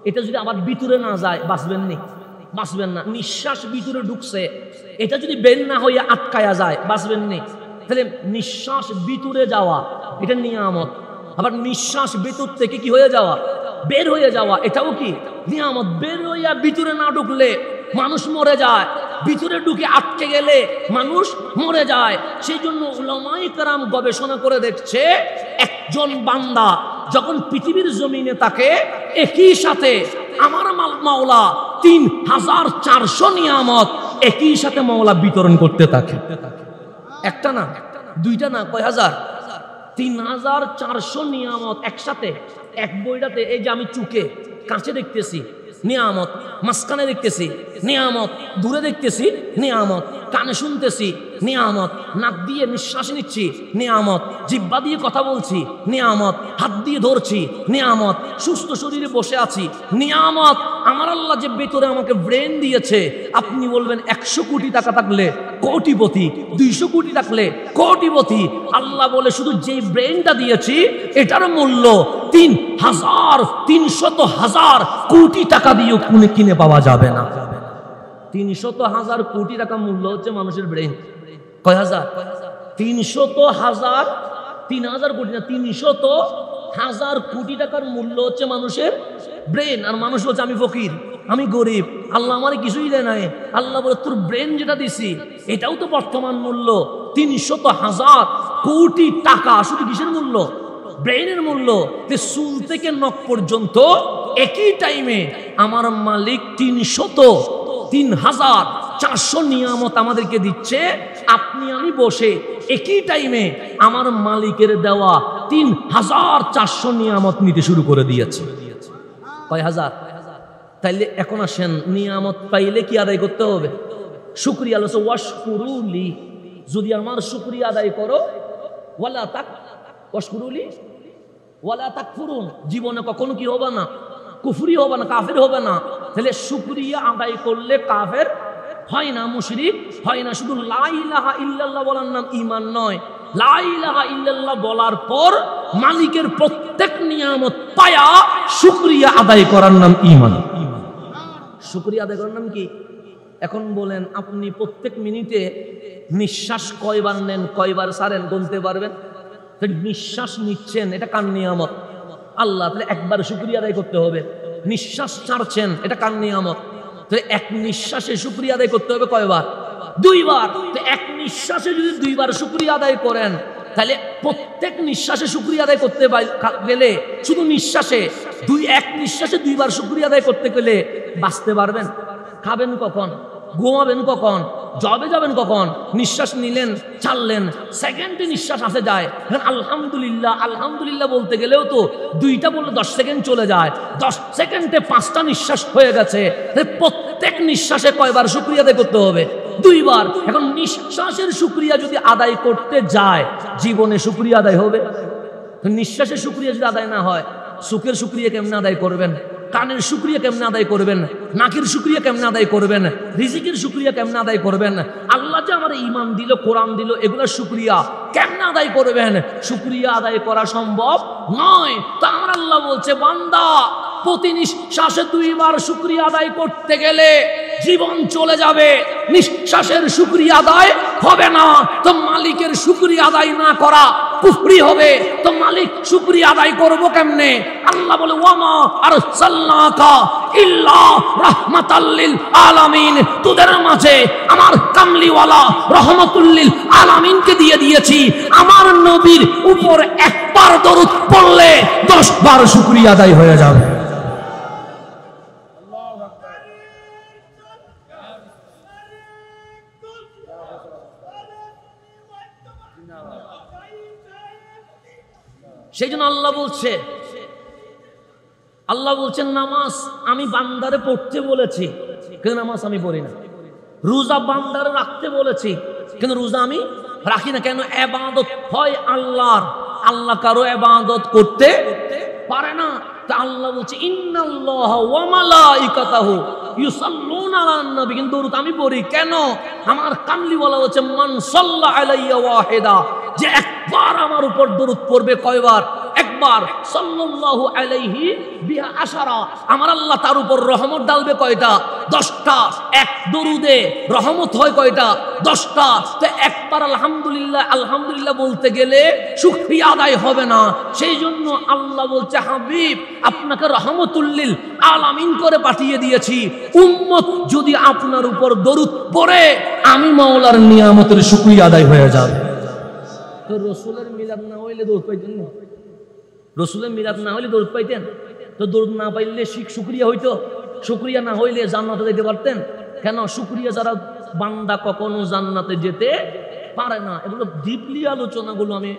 এটা যদি আবার ভিতরে না যায়, বাঁচবেন নি? বাঁচবেন না। নিঃশ্বাস ভিতরে ঢুকছে, এটা যদি বের না হয়ে আটকায়া যায়, বাঁচবেন নি? তাহলে নিঃশ্বাস ভিতরে যাওয়া এটা নিয়ামত, আবার নিঃশ্বাস ভিতর থেকে কি হয়ে যাওয়া, বের হয়ে যাওয়া, এটাও কি নিয়ামত। বের হইয়া ভিতরে না ঢুকলে মানুষ মরে যায়, ভিতরে ঢুকে আটকে গেলে মানুষ মরে যায়। সেই জন্য উলামায়ে কেরাম গবেষণা করে দেখছে, একজন বান্দা যখন পৃথিবীর জমিনে থাকে, একই সাথে আমার মাওলা 3400 নিয়ামত একই সাথে মাওলা বিতরণ করতে থাকে। একটা না, দুইটা না, কয় হাজার? 3400 নিয়ামত একসাথে এক বইটাতে। এই যে আমি চুকে কাছে দেখতেছি, নিয়ামত, মাঝখানে দেখতেছি নিয়ামত, দূরে দেখতেছি নিয়ামত, কানে শুনতেছি নিয়ামত, নাক দিয়ে নিঃশ্বাস নিচ্ছি নিয়ামত, জিহ্বা দিয়ে কথা বলছি নিয়ামত, হাত দিয়ে ধরছি নিয়ামত, সুস্থ শরীরে বসে আছি নিয়ামত। আমার আল্লাহ যে ভেতরে আমাকে ব্রেন দিয়েছে, আপনি বলবেন 100 কোটি টাকা থাকলে কোটিপতি, 200 কোটি থাকলে কোটিপতি। আল্লাহ বলে শুধু যেই ব্রেনটা দিয়েছি এটার মূল্য 3,300,000 কোটি টাকা দিয়েও কিনে পাওয়া যাবে না। 300,000 কোটি টাকা মূল্য হচ্ছে মানুষের ব্রেন। কয় হাজার? 300,000, 3,000 কোটি না, 300,000 কোটি টাকার মূল্য হচ্ছে মানুষের ব্রেন। আর মানুষ বলছে আমি ফকির, আমি গরিব, আল্লাহ আমার কিছুই দেয় নাই। আল্লাহ বলে তোর ব্রেন যেটা দিছি এটাও তো বর্তমান মূল্য 300,000 কোটি টাকা। শুধু কিসের মূল্য? ব্রেনের মূল্য। চুল থেকে নখ পর্যন্ত একই টাইমে আমার মালিক 3,400 নিয়ামত আমাদেরকে দিচ্ছে। আপনি আমি বসে একই টাইমে আমার মালিকের দেওয়া 3,400 নিয়ামত নিতে শুরু করে দিয়েছে। কয় হাজার? তাইলে এখন আসেন, নিয়ামত পাইলে কি আদায় করতে হবে? শুকরিয়া। আল্লাহ ওয়াশকুরুলি, যদি আমার শুকরিয়া আদায় করো, ওয়াশকুরুলি ওয়ালা তাকফুরুন, জীবনে কখনো কি হবে না, কুফরি হবে না, কাফের হবে না। তাহলে শুকরিয়া আদায় করলে কাফের হয় না, মুশরিক হয় না। শুধু লা ইলাহা ইল্লাল্লাহ বলার নাম ঈমান নয়। লা ইলাহা ইল্লাল্লাহ বলার পর মালিকের প্রত্যেক নিয়ামত পায়া শুকরিয়া আদায় করার নাম ঈমান। শুকরিয়া আদায় করার নাম কি? এখন বলেন, আপনি প্রত্যেক মিনিটে নিঃশ্বাস কয়বার নেন, কয়বার ছাড়েন, গুনতে পারবেন? নিঃশ্বাস নিচ্ছেন, এটা কার নিয়ামত? আল্লাহ। তাহলে একবার শুকরিয়া আদায় করতে হবে। নিঃশ্বাস ছাড়ছেন, এটা কার নিয়ামত? তাহলে এক নিঃশ্বাসে শুকরিয়া আদায় করতে হবে কয়বার? 2 বার। তো এক নিঃশ্বাসে যদি 2 বার শুকরিয়া আদায় করেন, তাহলে প্রত্যেক নিঃশ্বাসে শুকরিয়া আদায় করতে গেলে, শুধু নিঃশ্বাসে এক নিঃশ্বাসে 2 বার শুকরিয়া আদায় করতে গেলে বাঁচতে পারবেন? খাবেন কখন? ঘুমাবেন কখন? জবে যাবেন কখন? নিঃশ্বাস নিলেন, ছাড়লেন, সেকেন্ডে নিঃশ্বাস আসে যায়। আলহামদুলিল্লাহ আলহামদুলিল্লাহ বলতে গেলেও তো 2টা বললে 10 সেকেন্ড চলে যায়, 10 সেকেন্ডে 5টা নিঃশ্বাস হয়ে গেছে। প্রত্যেক নিঃশ্বাসে কয়বার শুকরিয়া আদায় করতে হবে? 2 বার। এখন নিঃশ্বাসের শুকরিয়া যদি আদায় করতে যায়, জীবনে শুকরিয়া আদায় হবে? নিঃশ্বাসের শুকরিয়া যদি আদায় না হয়, সুখের শুকরিয়া কেমনে আদায় করবেন? কানের শুকরিয়া কেমনে আদায় করবেন? নাকের শুকরিয়া কেমনে আদায় করবেন? রিজিকের শুকরিয়া কেমনে আদায় করবেন? আল্লাহ যে আমার ঈমান দিল, কোরআন দিল, এগুলোর শুকরিয়া কেমনে আদায় করবেন? শুকরিয়া আদায় করা সম্ভব নয়। তা আমার আল্লাহ বলছে, বান্দা প্রতি নিঃশ্বাসে 2 বার শুকরিয়া আদায় করতে গেলে জীবন চলে যাবে, নিঃশ্বাসের শুকরিয়া আদায় হবে না। তো মালিকের শুকরিয়া আদায় না করা কুফরি হবে। তো মালিক শুকরিয়া আদায় করব কেমনে? আল্লাহ বলে, ওয়ামা আরসালনাকা ইল্লা রাহমাতাল লিল আলামিন, তোদের মাঝে আমার কামলিওয়ালা রহমাতুল লিল আলামিনকে দিয়ে দিয়েছি। আমার নবীর উপর একবার দরুদ পড়লে 10 বার শুকরিয়া আদায় হয়ে যাবে। সেই জন্য আল্লাহ বলছেন নামাজ আমি বান্দারে পড়তে বলেছি, কিন্তু নামাজ আমি পড়ি না। রোজা বান্দারে রাখতে বলেছি, কিন্তু রোজা আমি রাখি না। কেন? ইবাদত হয় আল্লাহর, আল্লাহ কারো ইবাদত করতে পারে না। তা আল্লাহ বলছে, ইন্নাল্লাহা ওয়া মালাইকাতাহু ইউসাল্লুনা আলান নবী, কিন্তু দরুদ আমি পড়ি। কেন? আমার কামলি বলা হচ্ছে, মান সাল্লা আলাইয়া ওয়াহিদা, যে একবার আমার উপর দরুদ পড়বে। কয়বার? একবার। সাল্লাল্লাহু আলাইহি বিহা আশারা, আমার আল্লাহ তার উপর রহমত ডালবে কয়টা? 10টা। এক দরুদে রহমত হয় কয়টা? 10টা। তো একবার আলহামদুলিল্লাহ বলতে গেলে শুকরিয়া আদায় হবে না। সেই জন্য আল্লাহ বলছে, হাবিব আপনাকে রহমতুল লিল আলামিন করে পাঠিয়ে দিয়েছি। উম্মত যদি আপনার উপর দরুদ পড়ে, আমি মাওলার নিয়ামতের শুকরিয়া আদায় হয়ে যাবে। তো রসুলের মিলাদ না হইলে দরুদ পাইতেন না? রসুলের মিলাদ না হইলে দরুদ পাইতেন? তো দরুদ না পাইলে শুকরিয়া হইতো? শুকরিয়া না হইলে জান্নাতে যেতে পারতেন? কেন? শুকরিয়া যারা বান্দা কখনো জান্নাতে যেতে পারে না। এগুলো ডিপলি আলোচনাগুলো আমি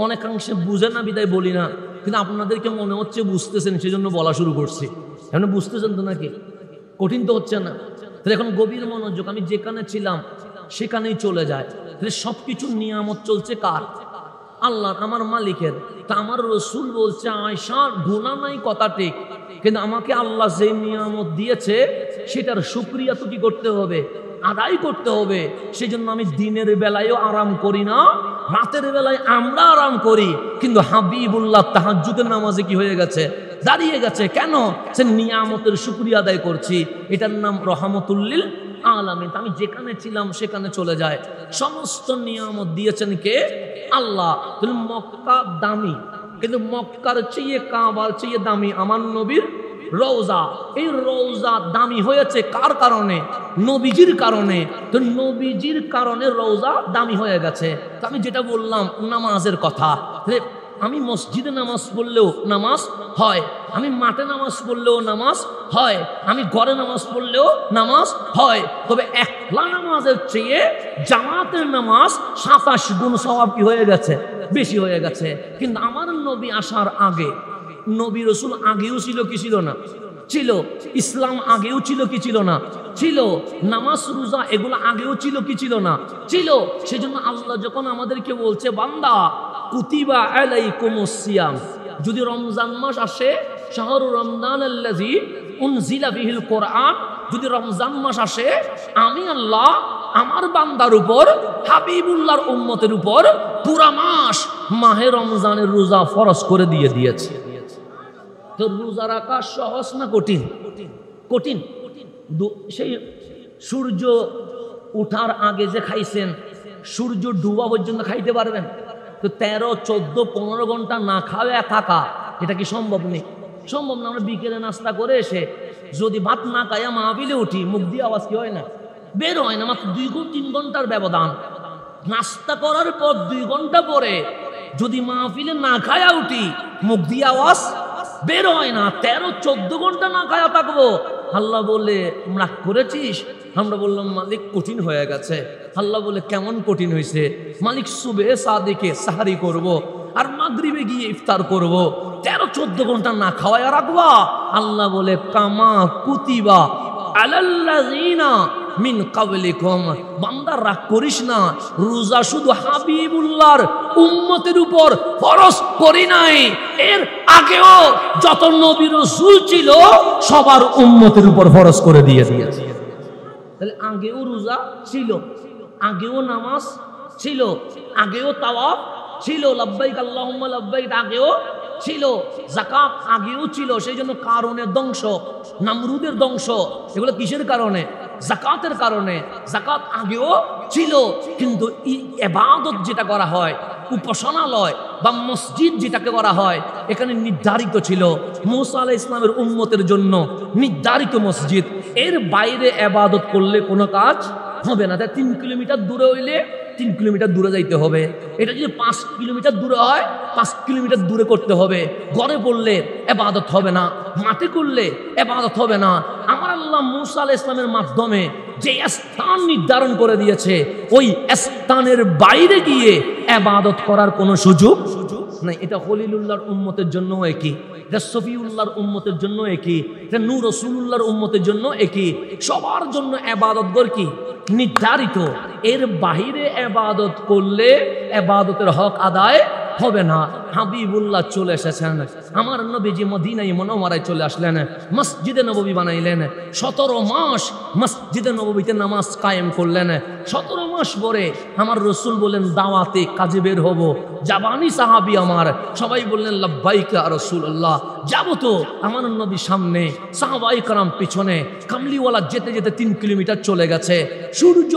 অনেকাংশে বুঝে না বিদায় বলি না, কিন্তু আপনাদেরকে মনে হচ্ছে বুঝতেছেন, সেই জন্য বলা শুরু করছি। এখন বুঝতেছেন তো নাকি? কঠিন তো হচ্ছে না? তাহলে এখন গভীর মনোযোগ। আমি যেখানে ছিলাম সেখানেই চলে যায়। তাহলে সবকিছুর নিয়ামত চলছে কার? আল্লাহর, আমার মালিকের। তা আমার রসুল বলছে, আয়সার গুনাহ নাই কথা ঠিক, কিন্তু আমাকে আল্লাহ যে নিয়ামত দিয়েছে সেটার শুকরিয়া তো কি করতে হবে? আদায় করতে হবে। সেই জন্য আমি দিনের বেলায়ও আরাম করি না, রাতের বেলায় আমরা আরাম করি, কিন্তু হাবিবুল্লাহ তাহাজ্জুদের নামাজে কি হয়ে গেছে? দাঁড়িয়ে গেছে। কেন? সে নিয়ামতের শুকরিয়া আদায় করছি। এটার নাম রহমতুল লিল আলামিন। আমি যেখানে ছিলাম সেখানে চলে যায়। সমস্ত নিয়ামত দিয়েছেন কে? আল্লাহ। তাহলে মক্কা দামি, কিন্তু মক্কার চেয়ে কাবার চেয়ে দামি আমার নবীর রওজা। এই রওজা দামি হয়েছে কার কারণে? নবীজির কারণে। তো নবীজির কারণে রওজা দামি হয়ে গেছে। তো আমি যেটা বললাম নামাজের কথা, আমি মসজিদে নামাজ পড়লেও নামাজ হয়, আমি মাঠে নামাজ পড়লেও নামাজ হয়, আমি ঘরে নামাজ পড়লেও নামাজ হয়। তবে একলা নামাজের চেয়ে জামাতের নামাজ 27 গুণ সওয়াব কি হয়ে গেছে? বেশি হয়ে গেছে। কিন্তু আমার নবী আসার আগে, নবী রসুল আগেও ছিল কি ছিল না? ছিল। ইসলাম আগেও ছিল কি ছিল না? ছিল। নামাজ রোজা এগুলো আগেও ছিল কি ছিল না? ছিল। সেজন্য আল্লাহ যখন আমাদেরকে বলছে, বান্দা কুতিবা আলাইকুমুস সিয়াম, যদি রমজান মাস আসে, শাহরু রমজানাল্লাযী উনজিলা ফীহিল কোরআন, যদি রমজান মাস আসে, আমি আল্লাহ আমার বান্দার উপর, হাবিবুল্লাহর উম্মতের উপর পুরা মাস মাহে রমজানের রোজা ফরজ করে দিয়েছে। তো রোজা রাখা সহজ না কঠিন? কঠিন। সেই সূর্য উঠার আগে যে খাইছেন, সূর্য ডুবা পর্যন্ত খাইতে পারবেন? তো 13, 14, 15 ঘন্টা না খাওয়া থাকা, এটা কি সম্ভব নেই? সম্ভব না। আমরা বিকেলে নাস্তা করে এসে যদি ভাত না খাইয়া মাহফিলে উঠি, মুখ দিয়ে আওয়াজ কি হয় না? বের হয় না। মাত্র 2-3 ঘন্টার ব্যবধান। নাস্তা করার পর 2 ঘন্টা পরে যদি মাহফিলে না খায়া উঠি, মুখ দিয়ে আওয়াজ বের হয় না। 13-14 ঘন্টা না খায়া থাকবো। আল্লাহ বলে, রাগ করেছিস? আমরা বললাম, মালিক কঠিন হয়ে গেছে। আল্লাহ বলে, কেমন কঠিন হয়েছে? মালিক, সুবে সাদিকে সাহারি করব, আর মাগরিবে গিয়ে ইফতার করব, 13-14 ঘন্টা না খাওয়ায় রাখবা? আল্লাহ বলে, কামা কুতিবা আলাল্লাযিনা মিন কাবলিকুম, বান্দা রাগ করিস না, রোজা শুধু হাবিবুল্লাহর উম্মতের উপর ফরজ করি নাই, এর আগেও যত নবী রাসূল ছিল সবার উম্মতের উপর ফরজ করে দিয়েছে। তাহলে আগেও রোজা ছিল, আগেও নামাজ ছিল, আগেও তাওয়াফ ছিল, লাব্বাইক আল্লাহুম্মা লাব্বাইক আগেও ছিল, যাকাত আগেও ছিল। সেই জন্য কারণের ধ্বংস, নামরুদের ধ্বংস, এগুলো কিসের কারণে? যাকাতের কারণে। যাকাত আগেও ছিল, কিন্তু ইবাদত যেটা করা হয়, উপাসনালয় বা মসজিদ যেটাকে করা হয়, এখানে নির্ধারিত ছিল মুসা আলাইহিস সালামের উম্মতের জন্য নির্ধারিত মসজিদ। এর বাইরে ইবাদত করলে কোনো কাজ হবে না। তাই 3 কিলোমিটার দূরে হইলে 3 কিলোমিটার দূরে যাইতে হবে। এটা যদি 5 কিলোমিটার দূরে হয় 5 কিলোমিটার দূরে করতে হবে। ঘরে পড়লে ইবাদত হবে না, মাঠে করলে ইবাদত হবে না। আমার আল্লাহ মুসা আলাইহিস সালামের মাধ্যমে যে স্থান নির্ধারণ করে দিয়েছে, ওই স্থানের বাইরে গিয়ে ইবাদত করার কোনো সুযোগ নাই। এটা খলিলুল্লাহর উম্মতের জন্য একই, এটা সফিউল্লাহর উম্মতের জন্য একই, এটা নূর রাসূলুল্লাহর উম্মতের জন্য একই। সবার জন্য ইবাদত গর কি নির্ধারিত। এর বাহিরে ইবাদত করলে ইবাদতের হক আদায় হবে না। হাবিবুল্লাহ চলে এসেছেন, আমার নবীজি মদিনায় মুনাওয়ারায় চলে আসলেন, মসজিদে নববী বানাইলেন, 17 মাস মসজিদে নববীতে নামাজ কায়েম করলেন। 17 মাস পরে আমার রসুল বললেন দাওয়াতে কাজে বের হব। জাবানি সাহাবী আমার সবাই বললেন লাব্বাইকা রাসূলুল্লাহ, যাব তো। আমার নবী সামনে, সাহাবায়ে কেরাম পিছনে। কামলিওয়ালা যেতে যেতে 3 কিলোমিটার চলে গেছে, সূর্য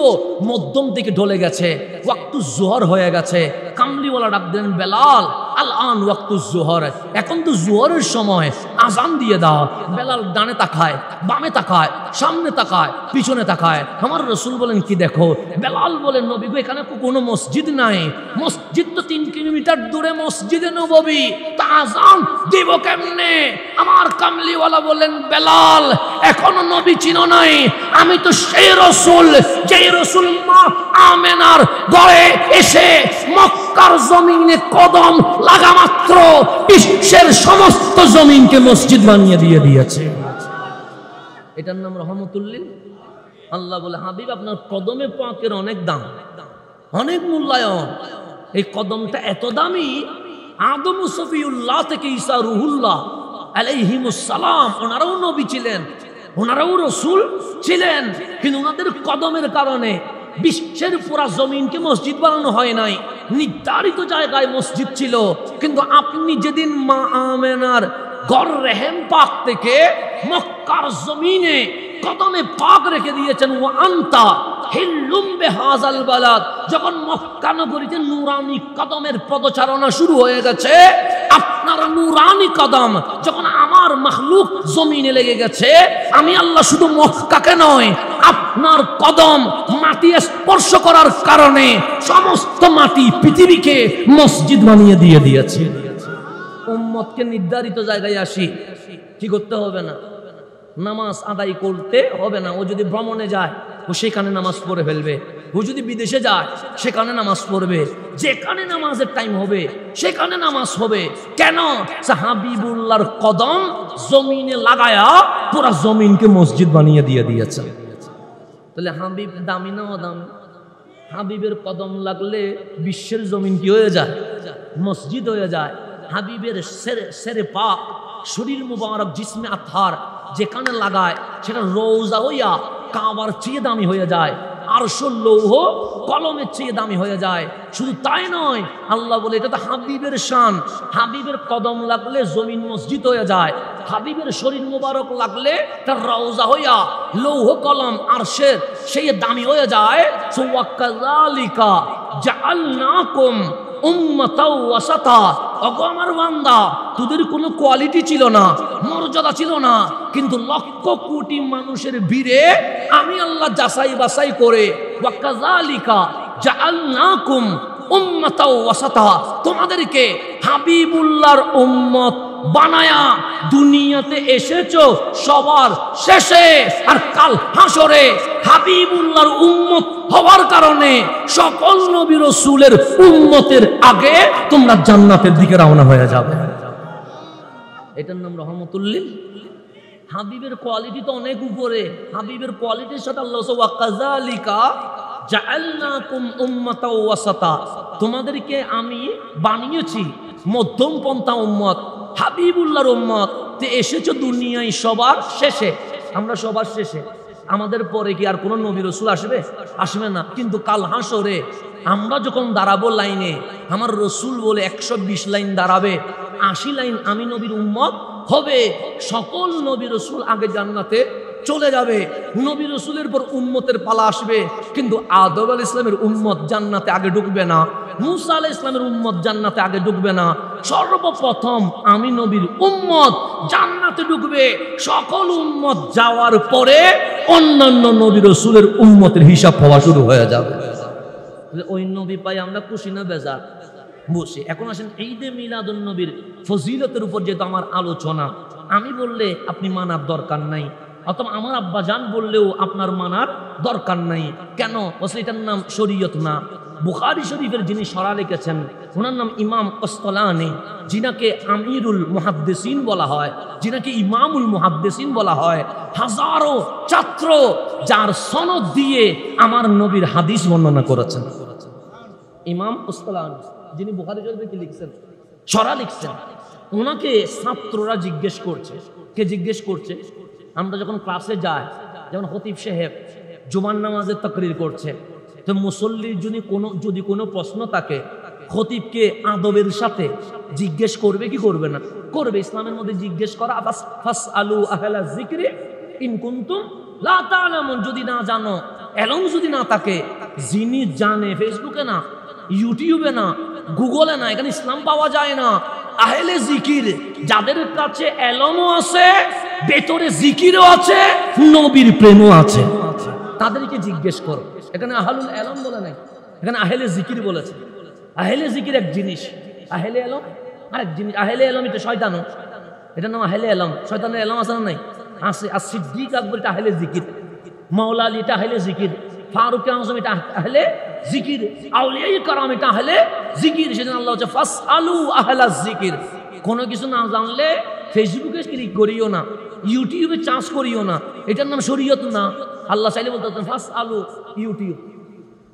মধ্যম দিকে ঢলে গেছে, ওয়াক্তু জোহর হয়ে গেছে। কামলিওয়ালা ডাক দেন বেলাল, আল আন ওয়াক্তু জোহর, এখন তো জোহরের সময়, আজান দিয়ে দাও। বেলাল ডানে তাকায়, বামে তাকায়, সামনে তাকায়, পিছনে তাকায়। আমার রসুল বলেন কি দেখো? বেলাল বলেন নবী গো, এখানে কোনো মসজিদ নাই, মসজিদ তো 3 কিলোমিটার দূরে মসজিদে নববী, তা আজান দিব কেমনে? আমার কামলিওয়ালা বলেন বেলাল, এখনো নবী চিনো নাই, আমি তো সেই রসুল, যেই রসুল মা আমেনার ঘরে এসে মক্কার জমিনে কদম লাগা মাত্র বিশ্বের সমস্ত জমিনকে মসজিদ বানিয়ে দিয়েছে। এটার নাম রহমতুল্লিল। আল্লাহ বলে হাবিব আপনার কদমে পাকের অনেক দাম, অনেক মূল্যায়ন। এই কদমটা এত দামি, আদম সফিউল্লাহ থেকে ঈসা রুহুল্লাহ আলাইহিমুস সালাম, ওনারাও নবী ছিলেন, ওনারাও রসুল ছিলেন, কিন্তু ওনাদের কদমের কারণে বিশ্বের পুরা জমিনকে মসজিদ বানানো হয় নাই। নির্ধারিত জায়গায় মসজিদ ছিল, কিন্তু আপনি যেদিন মা আমেনার ঘর রেহেম পাক থেকে মক্কার জমিনে কদমে পাক রেখে দিয়েছেন, ওয়া আনতা হিল্লুম বিহাযাল বালাদ, যখন মক্কা নগরীতে নূরানি কদমের পদচারণা শুরু হয়ে গেছে, আপনার নূরানি কদম যখন আমার মাখলুক জমিনে লেগে গেছে, আমি আল্লাহ শুধু মক্কাকে নয়, আপনার কদম মাটি স্পর্শ করার কারণে সমস্ত মাটি পৃথিবীকে মসজিদ বানিয়ে দিয়েছে। উম্মতকে নির্ধারিত জায়গায় আসি, কি করতে হবে না, নামাজ আদায় করতে হবে না। ও যদি ভ্রমণে যায় ও সেখানে নামাজ পড়ে ফেলবে, ও যদি বিদেশে যায় সেখানে নামাজ পড়বে, যেখানে নামাজের টাইম হবে সেখানে নামাজ হবে। কেন? হাবিবুল্লাহর কদম জমিনে লাগায়া পুরা জমিনকে মসজিদ বানিয়ে দিয়েছে। তাহলে হাবিব দামি না দামি? হাবিবের কদম লাগলে বিশ্বের জমিন কি হয়ে যায়? মসজিদ হয়ে যায়। হাবিবের সেরে পাক, শরীর মুবারক, জিসমে আতহার যেখানে লাগায় সেটা রওজা হইয়া কাবার চেয়ে দামি হয়ে যায়, আরশ লৌহ কলমের চেয়ে দামি হয়ে যায়। শুধু তাই নয়, আল্লাহ বলে এটা তো হাবিবের শান, হাবিবের কদম লাগলে জমিন মসজিদ হয়ে যায়, হাবিবের শরীর মুবারক লাগলে তার রওজা হইয়া লৌহ কলম আরশের সেই দামি হয়ে যায়। ওয়াকাযালিকা জাআলনাকুম উম্মাতাও ওয়াসাতা, ওগো আমার বান্দা, তোদের কোনো কোয়ালিটি ছিল না, মর্যাদা ছিল না, কিন্তু লক্ষ কোটি মানুষের ভিড়ে আমি আল্লাহ যাচাই বাছাই করে ওয়াকাযালিকা জাআলনাকুম উম্মাতাও ওয়াসাতা, তোমাদেরকে হাবিবুল্লাহর উম্মত বানায়া দুনিয়াতে এসেছো সবার শেষে, আর কাল হাসরে হাবিবুল্লাহর উম্মত হওয়ার কারণে সকল নবী রাসূলের উম্মতের আগে তোমরা জান্নাতের দিকে রওনা হয়ে যাবে। এটার নাম রহমতুল্লিল হাবিবের কোয়ালিটি তো অনেক উপরে। হাবিবের কোয়ালিটির সাথে আল্লাহ ওয়া কাযালিকা জাআলনাকুম উম্মাতাও ওয়াসাতা, তোমাদেরকে আমি বানিয়েছি মধ্যম পন্থা উম্মত, হাবিবুল্লাহর উম্মত। তে এসেছো দুনিয়ায় সবার শেষে, আমরা সবার শেষে। আমাদের পরে কি আর কোনো নবী রাসূল আসবে? আসবে না। কিন্তু কাল হাসরে আমরা যখন দাঁড়াবো লাইনে, আমার রসুল বলে 120 লাইন দাঁড়াবে, 80 লাইন আমি নবীর উম্মত হবে। সকল নবী রসুল আগে জান্নাতে চলে যাবে, নবী রসুলের পর উম্মতের পালা আসবে। কিন্তু আদম আলাইহিস ইসলামের উম্মত জান্নাতে আগে ঢুকবে না, মুসা আলাইহিস ইসলামের উম্মত জান্নাতে আগে ঢুকবে না। সর্বপ্রথম আমি নবীর উম্মত জান্নাতে ঢুকবে। সকল উম্মত যাওয়ার পরে অন্যান্য নবী রসুলের উম্মতের হিসাব হওয়া শুরু হয়ে যাবে। ওই নবী পাই আমরা খুশি না বেজার? বসে এখন আসেন ঈদে মিলাদুন নবীর ফজিলতের উপর যেহেতু আমার আলোচনা, আমি বললে আপনি মানার দরকার নাই, অথবা আমার আব্বা জান বললেও আপনার মানার দরকার নাই। কেন? এটার নাম শরীয়ত না। বুখারী শরীফের যিনি সরা লিখেছেন ওনার নাম ইমাম কস্তলানী, যিনাকে আমিরুল মুহাদ্দিসিন বলা হয়, যিনাকে ইমামুল মুহাদ্দিসিন বলা হয়। হাজারো ছাত্র যার সনদ দিয়ে আমার নবীর হাদিস বর্ণনা করেছেন। ইমাম কস্তলানী যিনি বুখারী শরীফে কি লিখছেন, সরা লিখছেন, ওনাকে ছাত্ররা জিজ্ঞেস করছে। কে জিজ্ঞেস করছে? আমরা যখন ক্লাসে যাই, যেমন খতিব সাহেব জুমার নামাজের তাকরীর করছে, তো মুসল্লির যদি কোনো প্রশ্ন থাকে খতিবকে আদবের সাথে জিজ্ঞেস করবে কি করবে না? করবে। ইসলামের মধ্যে জিজ্ঞেস করা, ফাসআলু আহলা যিকরি ইন কুনতুম লা তা'লামুন, যদি না জানো, এলম যদি না থাকে। যিনি জানে, ফেসবুকে না, ইউটিউবে না, গুগলে না, এখানে ইসলাম পাওয়া যায় না। আহলে জিকির, যাদের কাছে এলমও আছে, ভেতরে জিকিরও আছে, নবীর প্রেমও আছে, তাদেরকে জিজ্ঞেস করো। এখানে আহলুল এলম বলে নাই, এখানে আহলে জিকির বলেছে। আহলে জিকির এক জিনিস, আহলে এলম আরেক জিনিস। আহলে এলম এটা শয়তানও, এটার নাম আহলে এলম। শয়তানের এলম আছে না? নাই, আছে। আর সিদ্দিক আকবর এটা আহলে জিকির, মাওলা আলী এটা আহলে জিকির, ফারুক আজম এটা আহলে জিকির, আউলিয়ায়ে কেরাম এটা আহলে জিকির। সেজন্য আল্লাহ হচ্ছে ফাসআলু আহলা যিকির। কোনো কিছু না জানলে ফেসবুকে ক্লিক করিও না, ইউটিউবে চার্জ করিও না, এটার নাম শরীয়ত না। আল্লাহ চাইলে বলতে পারতেন ফাসআলু ইউটিউব,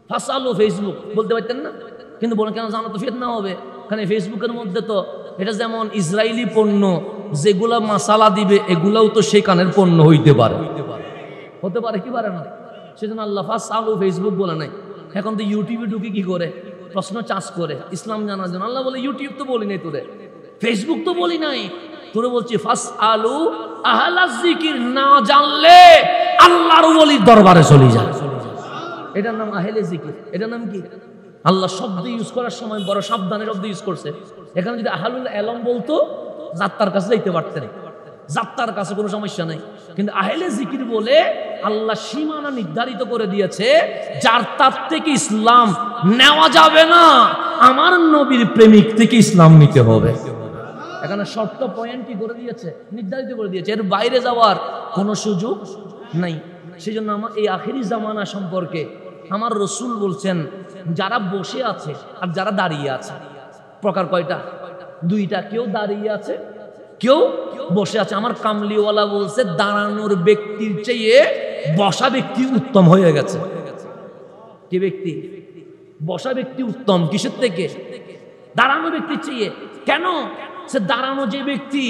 ফাসআলু ফেসবুক বলতে পারতেন না, কিন্তু বলেন কেন? জানো তো ফিতনা হবে। কারণ ফেসবুকের মধ্যে তো এটা যেমন ইসরায়েলি পণ্য, যেগুলা মাসালা দিবে এগুলাও তো সেখানের পণ্য হইতে পারে, হতে পারে কি পারে না? সেজন্য আল্লাহ ফাসআলু ফেসবুক বলে নাই। এখন তো ইউটিউবে ঢুকে কি করে? প্রশ্ন চাষ করে ইসলাম জানার জন্য। আল্লাহ বলে ইউটিউব তো বলি নাই তোরে, ফেসবুক তো বলি নাই, তোরে বলছি ফাসআলু আহলা যিকির। না জানলে আল্লাহর ওলির দরবারে চলে যায়, এটার নাম আহলে জিকির। এটার নাম কি? আল্লাহ শব্দ ইউজ করার সময় বড় সাবধানে শব্দ ইউজ করছে। এখানে যদি আহলুল এলম বলতো, যাত্রার কাছে যাইতে পারতেন, যাত্রার কাছে কোনো সমস্যা নাই। কিন্তু আহলে জিকির বলে আল্লাহ সীমানা নির্ধারিত করে দিয়েছে, যার তার থেকে ইসলাম নেওয়া যাবে না, আমার নবীর প্রেমিক থেকে ইসলাম নিতে হবে। এখানে শর্ত পয়েন্ট কি করে দিয়েছে, নির্ধারিত করে দিয়েছে, এর বাইরে যাওয়ার কোনো সুযোগ নাই। সেই জন্য আমার এই আখিরি জামানা সম্পর্কে আমার রসুল বলছেন, যারা বসে আছে আর যারা দাঁড়িয়ে আছে, প্রকার কয়টা? দুইটা। কেউ দাঁড়িয়ে আছে, কেউ বসে আছে। আমার কামলিওয়ালা বলছে দাঁড়ানোর ব্যক্তির চেয়ে বসা ব্যক্তি উত্তম হয়ে গেছে। কি ব্যক্তি? বসা ব্যক্তি উত্তম। কিসের থেকে? দাঁড়ানো ব্যক্তির চেয়ে। কেন? সে দাঁড়ানো যে ব্যক্তি,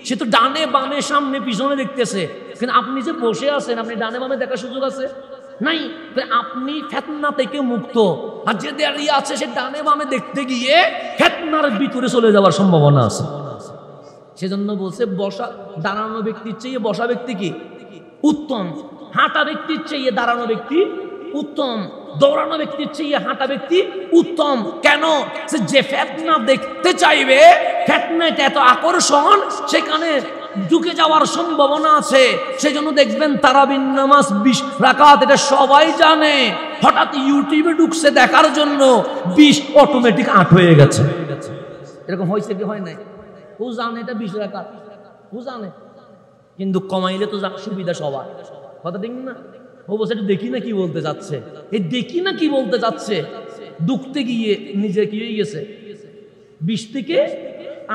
সে তো ডানে বামে সামনে পিছনে দেখতেছে, কিন্তু আপনি যে বসে আছেন, আপনি ডানে বামে দেখার সুযোগ আছে নাই? আপনি ফিতনা থেকে মুক্ত। আর যে দাঁড়িয়ে আছে সে ডানে বামে দেখতে গিয়ে ফিতনার ভিতরে চলে যাওয়ার সম্ভাবনা আছে। সেজন্য বলছে দাঁড়ানো ব্যক্তির চেয়ে বসা ব্যক্তি কি উত্তম, হাঁটা ব্যক্তির চেয়ে দাঁড়ানো ব্যক্তি উত্তম, দৌড়ানো ব্যক্তির চেয়ে হাঁটা ব্যক্তি উত্তম। কেন? যে ফিতনা দেখতে চাইবে, ফিতনাতে এত আকর্ষণ, সেখানে ঢুকে যাওয়ার সম্ভাবনা আছে। সেজন্য দেখবেন তারাবির নামাজ 20 রাকাত, এটা সবাই জানে। হঠাৎ ইউটিউবে ঢুকছে দেখার জন্য, 20 অটোমেটিক 8 হয়ে গেছে। এরকম হয়েছে কি হয় নাই? ও জানে এটা 20 রাকাত, ও জানে, কিন্তু কমাইলে তো সুবিধা সবার। কথা ঠিক না? ও বলছে এটা দেখি না কি বলতে যাচ্ছে, এই দেখি না কি বলতে যাচ্ছে, ঢুকতে গিয়ে নিজে কি হয়ে গেছে, 20 থেকে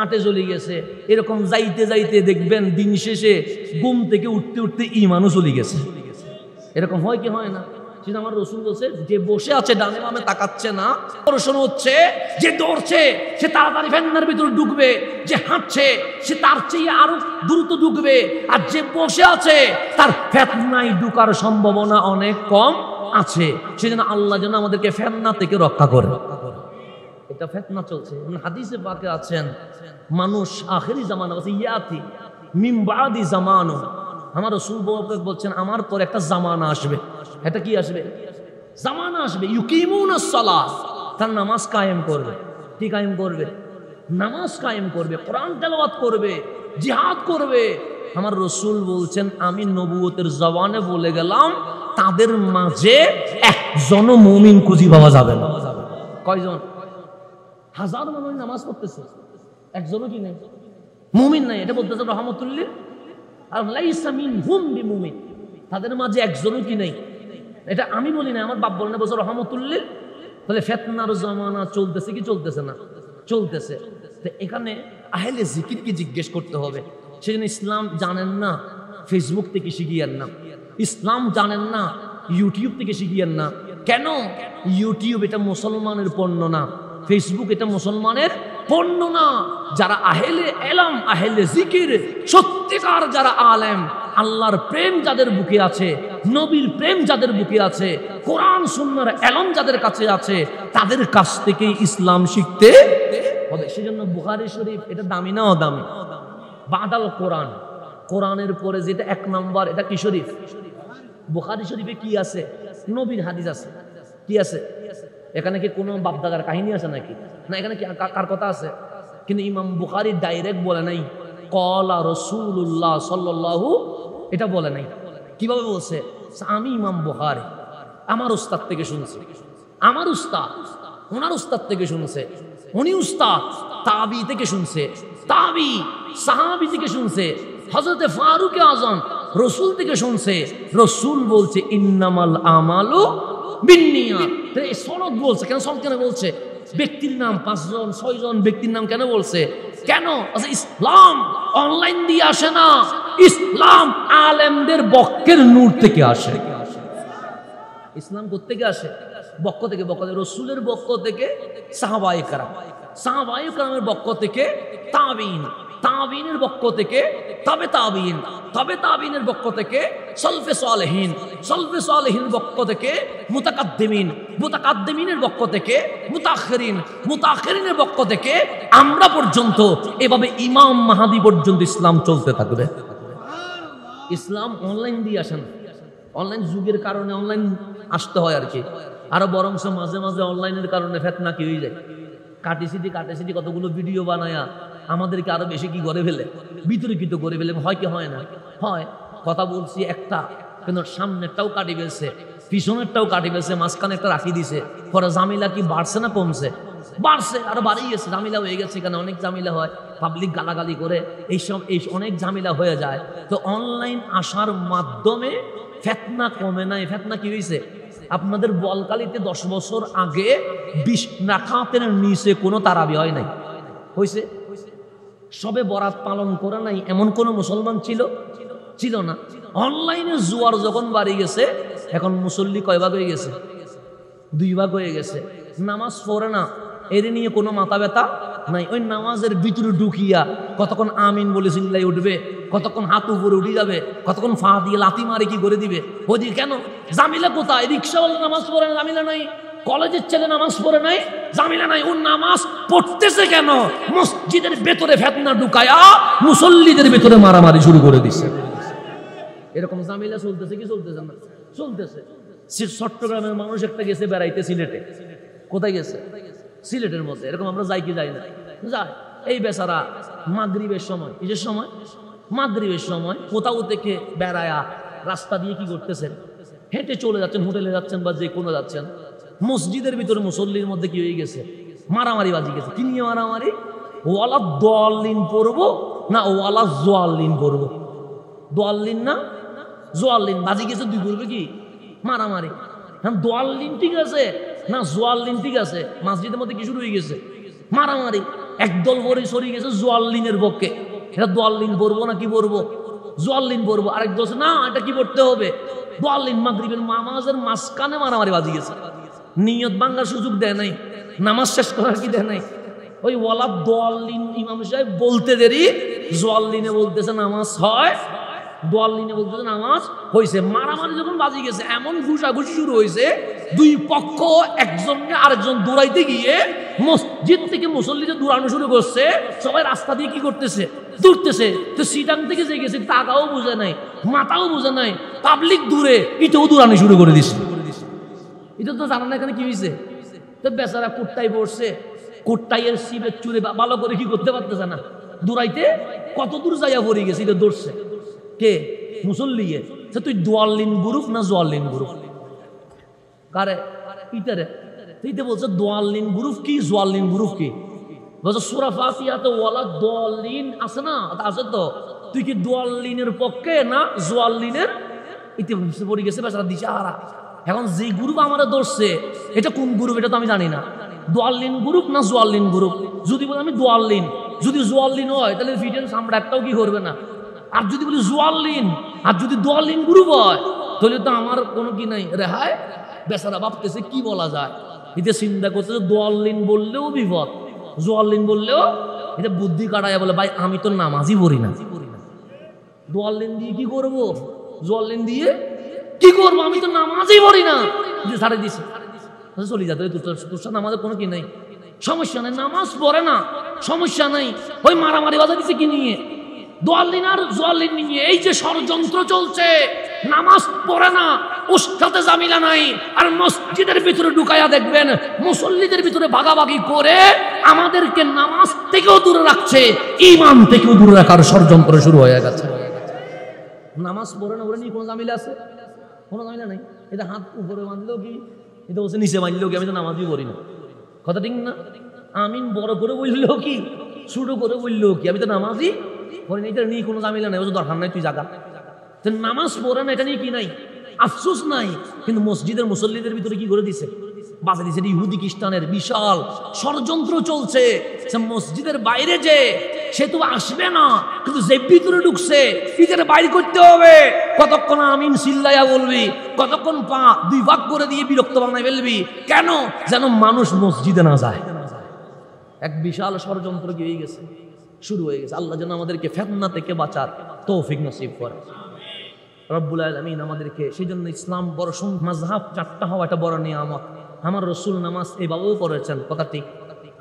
আটে চলে গেছে। এরকম যাইতে যাইতে দেখবেন দিন শেষে ঘুম থেকে উঠতে উঠতে ইমানও চলে গেছে। এরকম হয় কি হয় না? সেটা আমার রসুল বলছে, যে বসে আছে ডানে বামে তাকাচ্ছে না, প্রশ্ন হচ্ছে যে দৌড়ছে সে তাড়াতাড়ি ফেন্নার ভিতরে ঢুকবে, যে হাঁটছে সে তার চেয়ে আরো দ্রুত ঢুকবে, আর যে বসে আছে তার ফেতনায় ঢুকার সম্ভাবনা অনেক কম আছে। সেজন্য আল্লাহ যেন আমাদেরকে ফেতনা থেকে রক্ষা করে। এটা ফেতনা চলছে। হাদিসে পাকে আছেন, মানুষ আখেরি জামানা বলছে ইয়াতি মিন বাদি জামানো, আমার রাসূল বলছেন আমার পর একটা জামানা আসবে। এটা কি আসবে? জামানা আসবে ইউকিমুনাস সালাত, তার নামাজ কায়েম করবে। কি কায়েম করবে? নামাজ কায়েম করবে, কোরআন তেলাওয়াত করবে, জিহাদ করবে। আমার রাসূল বলছেন আমি নবুয়তের জবানে বলে গেলাম তাদের মাঝে একজনও মুমিন খুঁজে পাওয়া যাবে না। কয়জন? হাজার মানুষ নামাজ পড়তেছে, একজনও কি নেই, মুমিন নাই। এটা বলতেছে রহমতুল্লিল আর লাইসা মিনহুম বিমুমিন, তাদের মাঝে একজনও কি নেই। এটা আমি বলি না, আমার বাপ বলে না, বলছে রহমতুল্লিল। তাহলে ফিতনার জামানা চলতেছে কি চলতেছে না? চলতেছে। তো এখানে আহলে জিকিরকে জিজ্ঞেস করতে হবে। সেজন্য ইসলাম জানেন না ফেসবুক থেকে শিখিয়েন না, ইসলাম জানেন না ইউটিউব থেকে শিখিয়েন না। কেন? ইউটিউব এটা মুসলমানের পণ্য না, ফেসবুক এটা মুসলমানের পণ্য না। যারা আহলে এলম, আহলে জিকির, সত্যিকার যারা আলেম, আল্লাহর প্রেম যাদের বুকে আছে, নবীর প্রেম যাদের বুকে আছে, কোরআন সুন্নাহর এলম যাদের কাছে আছে, তাদের কাছ থেকে ইসলাম শিখতে হবে। সেজন্য বুখারী শরীফ এটা দামি না অদামি? বাদাল কোরআন, কোরআনের পরে যেটা এক নাম্বার, এটা কি শরীফ? বুখারী শরীফে কি আছে? নবীর হাদিস আছে। কি আছে? এখানে কি কোনো বাপদাদার কাহিনী আছে নাকি? না, এখানে কি কার কথা আছে? কিন্তু ইমাম বুখারী ডাইরেক্ট বলে নাই ক্বালা রাসূলুল্লাহ সাল্লাল্লাহু, এটা বলে নাই। কিভাবে বলছে? আমি ইমাম বুখারী আমার উস্তাদ থেকে শুনছি, আমার উস্তাদ ওনার উস্তাদ থেকে শুনছে, উনি উস্তাদ তাবি থেকে শুনছে, তাবি সাহাবী থেকে শুনছে, হযরতে ফারুক আযম রাসূল থেকে শুনছে। রাসূল বলছে ইন্নামাল আমালু বিন্নিয়াত। এই সনদ বলছে কেন? সনদ কেন বলছে? ব্যক্তির নাম 5 জন 6 জন ব্যক্তির নাম কেন বলছে? কেন? ইসলাম অনলাইন দিয়ে আসে না, ইসলাম আলেমদের বক্কের নূর থেকে আসে। ইসলাম কোত্থেকে আসে? বক্ক থেকে। বক্ক থেকে রাসূলের বক্ক থেকে সাহাবায়ে কেরাম, সাহাবায়ে কেরামের বক্ক থেকে তাবিঈন, তাবিঈনের বক্ক থেকে তবে তাবিঈন, তবে তাবিঈনের বক্ক থেকে সলফে সালেহিন, সলফে সালেহিনের বক্ক থেকে মুতাকাদ্দিমিন, মুতাকাদ্দিমিনের বক্ক থেকে মুতাআখিরিন, মুতাআখিরিনের বক্ক থেকে আমরা পর্যন্ত, এভাবে ইমাম মাহদী পর্যন্ত ইসলাম চলতে থাকবে। ইসলাম অনলাইন দিয়ে আসেন, অনলাইন যুগের কারণে অনলাইন আসতে হয় আর কি। আরো বরংস মাঝে মাঝে অনলাইনের কারণে ফেতনা কি হয়ে যায়, কাটিসিটি কতগুলো ভিডিও বানায়া আমাদেরকে আরো বেশি কি করে ফেলে, বিতর্কিত করে ফেলে। হয় কি হয় না? হয়। কথা বলছি একটা, কিন্তু সামনেরটাও কাটি ফেলছে, পিছনেরটাও কাটি ফেলছে, মাঝখানে একটা রাখি দিছে। পরে জামিলা কি বাড়ছে না কমছে? বাড়ছে, আরো বাড়িয়ে গেছে, জামিলা হয়ে গেছে। এখানে অনেক জামিলা হয়, পাবলিক গালাগালি করে, এইসব অনেক জামিলা হয়ে যায়। তো অনলাইন আসার মাধ্যমে ফেতনা কমে নাই। ফেতনা কি হয়েছে? আপনাদের বলকালিতে 10 বছর আগে 20 রাকাতের নিচে কোনো তারাবি হয় নাই, হয়েছে? সবে বরাত পালন করে নাই এমন কোন মুসলমান ছিল না। অনলাইনে জোয়ার যখন বাড়ি গেছে, এখন মুসল্লি কয় ভাগ হয়ে গেছে? 2 ভাগ হয়ে গেছে। নামাজ পড়ে না, এর নিয়ে কোনো মাথা ব্যথা নাই। ওই নামাজের ভিতরে ঢুকিয়া কতক্ষণ আমিন বলে চিল্লাই উঠবে, কতক্ষণ হাত উপরে উঠে যাবে, কতক্ষণ ফা দিয়ে লাথি মারে কি করে দিবে। ওদিকে কেন? জামিলা কোথায়? রিক্সাওয়ালা নামাজ পড়ে না, জামিলা নাই। কলেজের ছেলে নামাজ পড়ে নাই, জামিলা নাই। ও নামাজ পড়তেছে কেন? মসজিদের ভেতরে ফেতনা ঢুকায়া মুসল্লিদের ভেতরে মারামারি শুরু করে দিছে। এরকম জামিলা চলতেছে কি চলতেছে না? চলতেছে। চট্টগ্রামের মানুষ একটা গেছে বেড়াইতে সিলেটে। কোথায় গেছে? সিলেটের মধ্যে। এরকম আমরা যাই কি যাই না? যাই। এই বেচারা মাগরিবের সময়, কিসের সময়? মাগরিবের সময় কোথাও থেকে বেড়ায়া রাস্তা দিয়ে কি করতেছেন? হেঁটে চলে যাচ্ছেন, হোটেলে যাচ্ছেন বা যে কোনো যাচ্ছেন, মসজিদের ভিতরে মুসল্লির মধ্যে কি হয়ে গেছে? মারামারি বাজি গেছে। কি নিয়ে মারামারি? ওয়ালা দোয়াল্লিন পড়বো না ওয়ালা জোয়াল্লিন পড়বো? দোয়াল্লিন না জোয়াল্লিন বাজি গেছে। 2 করবে কি? মারামারি। হ্যাঁ, দোয়াল্লিন ঠিক আছে না জোয়াল্লিন ঠিক আছে? মসজিদের মধ্যে কি শুরু হয়ে গেছে? মারামারি। একদল বরে সরে গেছে জোয়াল্লিনের পক্ষে, এটা দোয়াল্লিন পড়বো না কি পড়বো, জোয়াল্লিন পড়বো। আরেক দোষ না, এটা কি পড়তে হবে, দোয়াল্লিন। মাগরিবের নামাজের মাঝখানে মারামারি বাজি গেছে, নিয়ত ভাঙার সুযোগ দেয় নাই, নামাজ শেষ করার কি দেয় নাই। ওই ওয়ালা দোয়াল্লিন ইমাম সাহেব বলতে দেরি, জোয়াল্লিনে বলতেছে নামাজ হয়, দোয়াল্লিনে বলতেছে নামাজ হয়েছে। মারামারি যখন বাজি গেছে, এমন ঘুষাঘুষি শুরু হয়েছে, দুই পক্ষ একজনকে আরেকজন দৌড়াইতে গিয়ে মসজিদ থেকে মুসল্লিদের দৌড়ানো শুরু করছে। সবাই রাস্তা দিয়ে কি করতেছে, দৌড়তেছে। তো সিটাং থেকে যে গেছে টাকাও বোঝে নাই, মাথাও বোঝে নাই, পাবলিক দূরে এটাও দৌড়ানো শুরু করে দিচ্ছে। এটা তো জানা না এখানে কি হয়েছে। তো বেচারা কোটটাই পড়ছে, কোটটাইয়ের শিবের চুরে ভালো করে কি করতে পারতেছে না, দৌড়াইতে কত দূর যাইয়া পড়ে গেছে, এটা দৌড়ছে কে, মুসল্লিয়ে। তুই দোয়াল্লিন গ্রুপ না জোয়াল্লিন গ্রুপ, কারে ইটারে তুইতে বলছে দোয়াল্লিন গ্রুপ কি জোয়াল্লিন গ্রুপ কি, বলছে সূরা ফাতিহাতে ওয়ালা দোয়াল্লিন আছে না, আছে তো, তুই কি দোয়াল্লিনের পক্ষে না জোয়াল্লিনের, ইতে পড়ে গেছে বেচারা দিশা হারা। এখন যে গ্রুপ আমাদের ধরছে এটা কোন গ্রুপ এটা তো আমি জানি না, দোয়াল্লিন গ্রুপ না জোয়াল্লিন গ্রুপ। যদি বলি আমি দোয়াল্লিন, যদি জোয়াল্লিন হয় তাহলে ভিডিওস আমরা একটাও কি করবে না। আর যদি বলি জোয়াল্লিন আর যদি দোয়াল্লিন গ্রুপ হয় তাহলে তো আমার কোনো কি নাই রেহাই। বেচারা ভাবতেছে কি বলা যায়, এতে চিন্তা করতেছে দোয়াল্লিন বললেও বিপদ, জোয়াল্লিন বললেও এটা বুদ্ধি কাটায় বলে ভাই আমি তো নামাজই পড়ি না, দোয়াল্লিন দিয়ে কি করবো, জোয়াল্লিন দিয়ে কি করবো, আমি তো নামাজই পড়ি না, ছাড়ে দিছি চলে যা, তোর সাথে নামাজের কোনো কি নাই, সমস্যা নাই, নামাজ পড়ে না সমস্যা নাই, ওই মারামারি বাজা দিচ্ছে কি নিয়ে, দোয়াল্লিন আর জোয়াল্লিন নিয়ে। এই যে ষড়যন্ত্র চলছে, নামাজ পড়ে না, ওর সাথে জামিলা নাই, আর মসজিদের ভিতরে ঢুকাইয়া দেখবেন মুসল্লিদের ভিতরে ভাগাভাগি করে আমাদেরকে নামাজ থেকেও দূরে রাখছে, ইমান থেকেও দূরে রাখার ষড়যন্ত্র শুরু হয়ে গেছে। নামাজ পড়ে না, ওরা নিয়ে কোনো জামিলা আছে, কোনো জামিলা নাই। এটা হাত উপরে বাঁধলেও কি, এটা বসে নিচে বাঁধলেও কি, আমি তো নামাজই পড়ি না, কথা ঠিক না। আমিন বড় করে বললেও কি, ছোট করে বললেও কি, আমি তো নামাজই পড়ি না, এটা নিয়ে কোনো জামিলা নাই, ওর দরকার নাই, তুই জাগা। তো নামাজ পড়ে না এটা নিয়ে কি নাই, আফসোস নাই। কিন্তু মসজিদের মুসল্লিদের ভিতরে কি করে দিছে, বাজে দিছে। ইহুদি খ্রিস্টানের বিশাল ষড়যন্ত্র চলছে, মসজিদের বাইরে যে সে তো আসবে না, কিন্তু যে ভিতরে ঢুকছে ভিতরে বাইর করতে হবে। কতক্ষণ আমিন চিল্লাইয়া বলবি, কতক্ষণ পা দুই ভাগ করে দিয়ে বিরক্ত বানায় ফেলবি, কেন, যেন মানুষ মসজিদে না যায়। এক বিশাল ষড়যন্ত্র কি হয়ে গেছে, শুরু হয়ে গেছে। আল্লাহ যেন আমাদেরকে ফিতনা থেকে বাঁচার তৌফিক নসিব করে রব্বুল আলামিন আমাদেরকে। সেই জন্য ইসলাম বড় মাযহাব চারটা হওয়া একটা বড় নিয়ামত। আমার রসুল নামাজ এইভাবেও পড়েছেন, কথা ঠিক।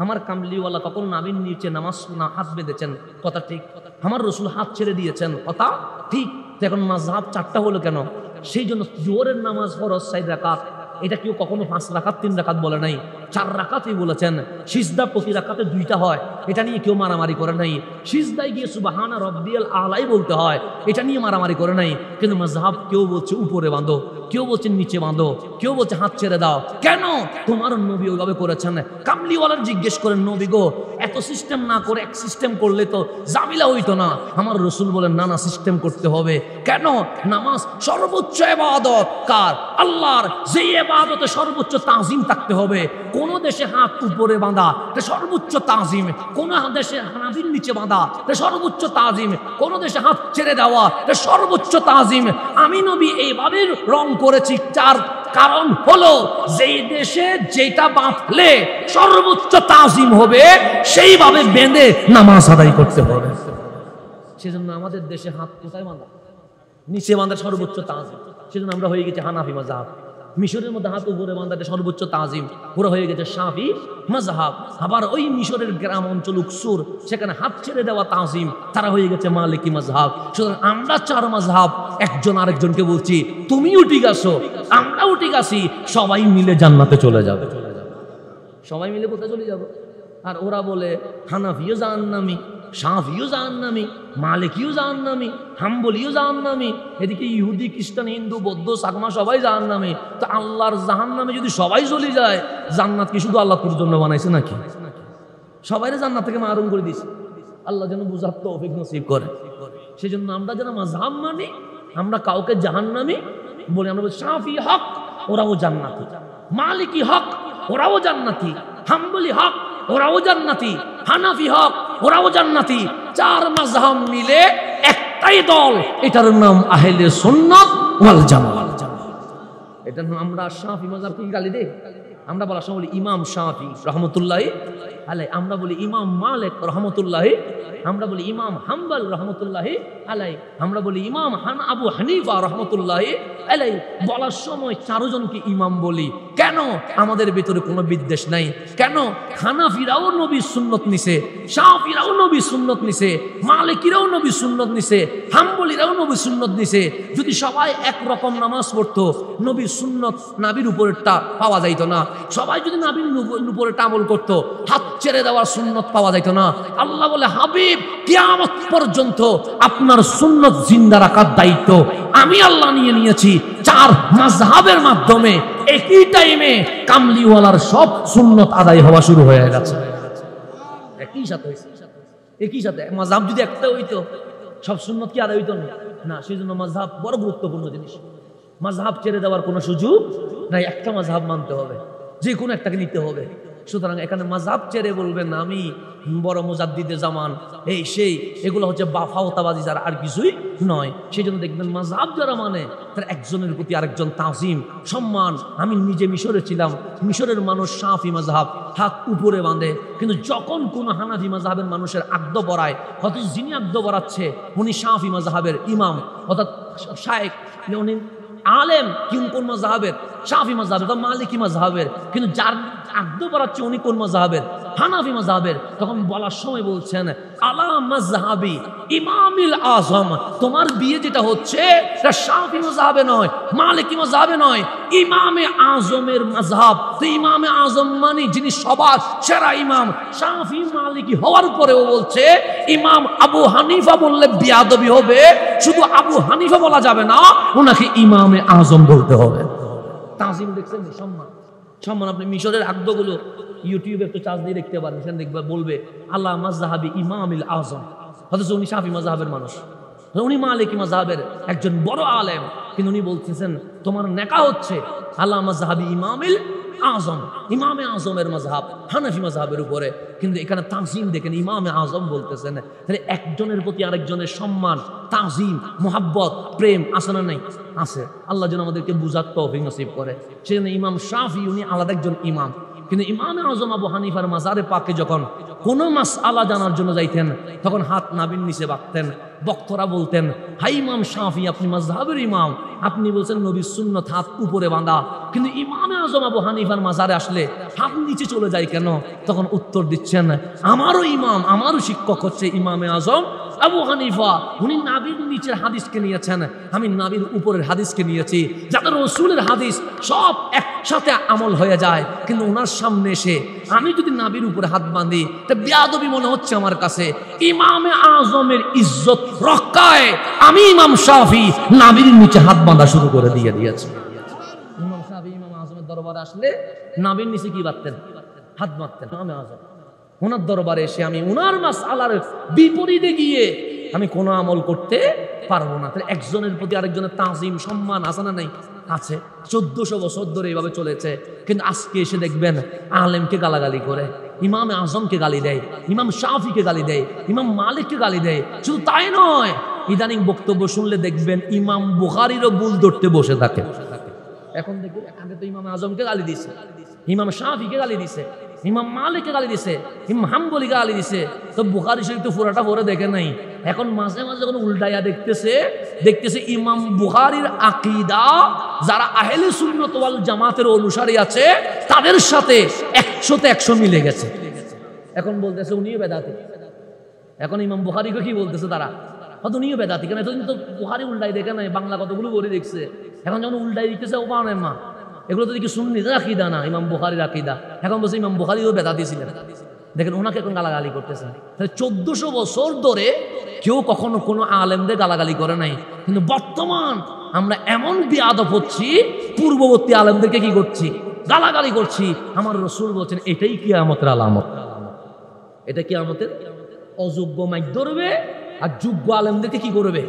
আমার কামলিওয়ালা কখনো নাবির নিচে নামাজ না হাত বেঁধেছেন, কথা ঠিক। আমার রসুল হাত ছেড়ে দিয়েছেন, কথা ঠিক। এখন মাযহাব চারটা হলো কেন, সেই জন্য জোহরের নামাজ ফরজ 4 রাকাত, এটা কেউ কখনো 5 রাকাত 3 রাকাত বলে নাই, 4 রাকাতই বলেছেন। সিজদা প্রতি রাকাতে 2টা হয়, এটা নিয়ে কেউ মারামারি করে নাই। সিজদায় গিয়ে সুবহানা রব্বিয়াল আলাই বলতে হয়, এটা নিয়ে মারামারি করে নাই। কিন্তু মাযহাব কেউ বলছে উপরে বাঁধো, কেউ বলছে নিচে বাঁধো, কেউ বলছে হাত ছেড়ে দাও। কেন, তোমার নবী ওইভাবে করেছেন। কামলিওয়ালার জিজ্ঞেস করেন, নবী গো এত সিস্টেম না করে এক সিস্টেম করলে তো জামিলা হইতো না। আমার রসুল বলেন না না, সিস্টেম করতে হবে। কেন, নামাজ সর্বোচ্চ ইবাদত কার, আল্লাহর। যে ইবাদতে সর্বোচ্চ তাজিম থাকতে হবে। কোন দেশে হাত উপরে বাঁধা এটা সর্বোচ্চ তাজিম, কোন দেশে হানাবির নিচে বাঁধা এটা সর্বোচ্চ তাজিম, কোন দেশে হাত ছেড়ে দেওয়া এটা সর্বোচ্চ তাজিম। আমি নবী এইভাবে রং করেছি, চার কারণ হলো যেই দেশে যেটা বাঁধলে সর্বোচ্চ তাজিম হবে সেইভাবে বেঁধে নামাজ আদায় করতে হবে। সেজন্য আমাদের দেশে হাত কোথায় বাঁধা, নিচে বাঁধা সর্বোচ্চ তাজিম। সেজন্য আমরা হয়ে গেছি হানাফি মাযহাব। মিশরের মধ্যে হাত উপরে বাঁধাটা সর্বোচ্চ তাজিম, ওরা হয়ে গেছে শাফি মাযহাব। আবার ওই মিশরের গ্রাম অঞ্চল উকসুর, সেখানে হাত ছেড়ে দেওয়া তাজিম, তারা হয়ে গেছে মালিকি মাযহাব। সুতরাং আমরা 4 মাযহাব, একজন আরেকজনকে বলছি তুমিও ঠিক আছো, আমরাও ঠিক আছি, সবাই মিলে জান্নাতে চলে যাবে। সবাই মিলে কোথায় চলে যাব? আর ওরা বলে হানাফিও জাহান্নামী, শাফিও জাহান্নামী, মালিকিও জাহান্নামী, হাম্বলিও জাহান্নামী, এদিকে ইহুদি খ্রিস্টান হিন্দু বৌদ্ধ সাকমা সবাই জাহান্নামী। তো আল্লাহর জাহান্নামে যদি সবাই চলে যায়, জান্নাত কি শুধু আল্লাহ তোর জন্য বানাইছে নাকি? সবাই জান্নাত থেকে মারুম করে দিয়েছে। আল্লাহ যেন বুঝার তৌফিক নসিব করে। সেই জন্য আমরা যেন মাযহাব মানি, আমরা কাউকে জাহান্নামী বলি। আমরা বলি শাফি হক, ওরাও জান্নাতি, মালিকি হক, ওরাও জান্নাতি, হাম্বলি হক, ওরাও জান্নাতি, হানাফি হক ওরাও জান্নাতি। চার মাযহাব মিলে একটাই দল, এটার নাম আহলে সুন্নাত ওয়াল জামাত। এটা আমরা শাফি মাযহাবকে গালি দেই? আমরা বলার সময় বলি ইমাম শাফি রহমতুল্লাহি আলাইহি, আমরা বলি ইমাম মালিক রহমতুল্লাহি, আমরা বলি ইমাম হাম্বল রহমতুল্লাহি আলাইহি, আমরা বলি ইমাম আবু হানিফা রহমতুল্লাহি আলাইহি। বলার সময় চারজনকে ইমাম বলি কেন? আমাদের ভিতরে কোনো বিদ্বেষ নাই। কেন? হানাফিরাও নবীর সুন্নত নিছে, শাফিরাও নবীর সুন্নত নিছে, মালিকিরাও নবীর সুন্নত নিছে, হাম্বলিরাও নবীর সুন্নত নিছে। যদি সবাই একরকম নামাজ পড়তো, নবীর সুন্নত নাবির উপরেরটা পাওয়া যাইতো না। সবাই যদি নাবির উপরেরটা আমল করতো, হাত ছেড়ে দেওয়ার সুন্নত পাওয়া যাইতো না। আল্লাহ বলে, হাবিব কিয়ামত পর্যন্ত আপনার সুন্নত জিন্দা রাখার দায়িত্ব আমি আল্লাহ নিয়ে নিয়েছি। চার মাযহাবের মাধ্যমে একই টাইমে কামলিওয়ালার সব সুন্নত আদায় হওয়া শুরু হয়ে গেছে। একই সাথে মাযহাব যদি একটা হইতো, সব সুন্নত কি আদায় হইতো না? সেই জন্য মাযহাব বড় গুরুত্বপূর্ণ জিনিস। মাযহাব ছেড়ে দেওয়ার কোনো সুযোগ নাই, একটা মাযহাব মানতে হবে, যে কোনো একটাকে নিতে হবে। সুতরাং এখানে মাযহাব ছেড়ে বলবেন আমি বড় মুজাদ্দিদে জামান এই সেই, এগুলো হচ্ছে বাফাওতাবাজি যারা, আর কিছুই নয়। সেই জন্য দেখবেন মাযহাব যারা মানে তার একজনের প্রতি আরেকজন তাজিম সম্মান। আমি নিজে মিশরে ছিলাম, মিশরের মানুষ শাফি মাযহাব হাত উপরে বাঁধে, কিন্তু যখন কোনো হানাফি মাযহাবের মানুষের আকদ পড়ায়, অথচ যিনি আকদ পড়াচ্ছে উনি শাফি মাযহাবের ইমাম অর্থাৎ শায়েখ, উনি আলেম, কোন মাযহাবের? শাফি মাযহাবের, মালিকি মাযহাবের। কিন্তু যার আকদ পড়াচ্ছে উনি কোন মাযহাবের? হানাফি মাযহাবের। তখন বলার সময় বলছেন আলা মাযহাবি ইমামিল আযম, তোমার বিয়ে যেটা হচ্ছে এটা শাফি মাযহাবে নয়, মালিকি মাযহাবে নয়, ইমামে আযমের মাযহাব। তো ইমামে আযম মানে যিনি সবার সেরা ইমাম। শাফি মালিকি হওয়ার পরেও বলছে ইমাম আবু হানিফা বললে বিয়াদবি হবে, শুধু আবু হানিফা বলা যাবে না, ওনাকে ইমামে আযম বলতে হবে। তাজিম দেখছেন, সম্মান। আপনি মিশরের আকদগুলো ইউটিউবে একটু চার্জ দিয়ে দেখতে পারেন, সেখানে দেখবে বলবে আল্লাহ মাযহাবি ইমামিল আযম, অথচ উনি শাফি মাযহাবের মানুষ, উনি মালিকি মাযহাবের একজন বড় আলেম। কিন্তু উনি বলতেছেন তোমার নেকা হচ্ছে আল্লাহ মাযহাবি ইমামিল আযম, ইমামে আযমের মাযহাব হানাফি মাযহাবের উপরে। কিন্তু এখানে তাজিম দেখেন, ইমামে আযম বলতেছেন। তাহলে একজনের প্রতি আরেকজনের সম্মান, তাজিম, মোহাব্বত, প্রেম আছে না নাই? আছে। আল্লাহ যেন আমাদেরকে বুঝার তৌফিক নসিব করে। সেজন্য ইমাম শাফি উনি আলাদা একজন ইমাম। কিন্তু ইমামে আযম আবু হানিফার মাজারে পাকে যখন কোনো মাসআলা জানার জন্য যাইতেন, তখন হাত নাবির নিচে বাঁধতেন। বক্তরা বলতেন, হাই ইমাম শাফি, আপনি মাযহাবের ইমাম, আপনি বলছেন নবীর সুন্নত হাত উপরে বাঁধা, কিন্তু ইমামে আযম আবু হানিফার মাজারে আসলে হাত নিচে চলে যায় কেন? তখন উত্তর দিচ্ছেন, আমারও ইমাম, আমারও শিক্ষক হচ্ছে ইমামে আযম আবু হানিফা। উনি নাবির নিচের হাদিসকে নিয়েছেন, আমি নাবির উপরের হাদিসকে নিয়েছি, যাদের রাসূলের হাদিস সব একসাথে আমল হয়ে যায়। কিন্তু ওনার সামনে এসে আমি যদি নাবির উপরে হাত বাঁধি, তা বেয়াদবি মনে হচ্ছে আমার কাছে। ইমামে আযমের ইজ্জত রক্ষায় আমি ইমাম শাফি নাবির নিচে হাত বাঁধা শুরু করে দিয়েছি। ইমাম শাফি ইমাম আযমের দরবারে আসলে নাবির নিচে কি বাঁধতেন? হাত বাঁধতেন। ইমামে আযম ওনার দরবারে এসে আমি ওনার মাসআলার বিপরীতে গিয়ে আমি কোনো আমল করতে পারবো না। তাহলে একজনের প্রতি আরেকজনের তাজিম সম্মান আছে না নাই? আছে। 1400 বছর ধরে এইভাবে চলেছে। কিন্তু আজকে এসে দেখবেন আলেমকে গালাগালি করে, ইমামে আযমকে গালি দেয়, ইমাম শাফিকে গালি দেয়, ইমাম মালিককে গালি দেয়। শুধু তাই নয়, ইদানিং বক্তব্য শুনলে দেখবেন ইমাম বুখারীরও ভুল ধরতে বসে থাকে। এখন দেখবেন, আগে তো ইমাম আযমকে গালি দিছে, ইমাম শাফিকে গালি দিছে, ইমাম মালিককে গালি দিছে, ইমাম হাম্বলিকে গালি দিছে, তো বুখারী শরীফ তো পুরাটা পড়ে দেখে নাই। এখন মাঝে মাঝে যখন উল্টাইয়া দেখতেছে ইমাম বুখারীর আকীদা যারা আহলে সুন্নাত ওয়াল জামাতের অনুসারী আছে তাদের সাথে 100তে 100 মিলে গেছে। এখন বলতেছে উনিও বেদাতি। এখন ইমাম বুখারীকে কি বলতেছে তারা? হয়তো উনিও বেদাতি, কেন এতদিন তো বুখারী উল্টাই দেখে নাই, বাংলা কতগুলো বলে দেখছে। এখন যখন উল্টাই দিতেছে ও মানে মা, এগুলো তো দেখি সুন্নিদের আকীদা না, ইমাম বুখারীর আকীদা। এখন বলছে ইমাম বুখারীও বেদাতি ছিলেন। দেখেন ওনাকে এখন গালাগালি করতেছেন। তাহলে 1400 বছর ধরে কেউ কখনো কোনো আলেমদের গালাগালি করে নাই। কিন্তু বর্তমান আমরা এমন বিয়াদব হচ্ছি, পূর্ববর্তী আলেমদেরকে কি করছি? গালাগালি করছি। আমার রাসূল বলছেন এটাই কিয়ামতের আলামত। এটা কিয়ামতের অযোগ্য মাইক ধরবে আর যোগ্য আলেমদেরকে কি করবে?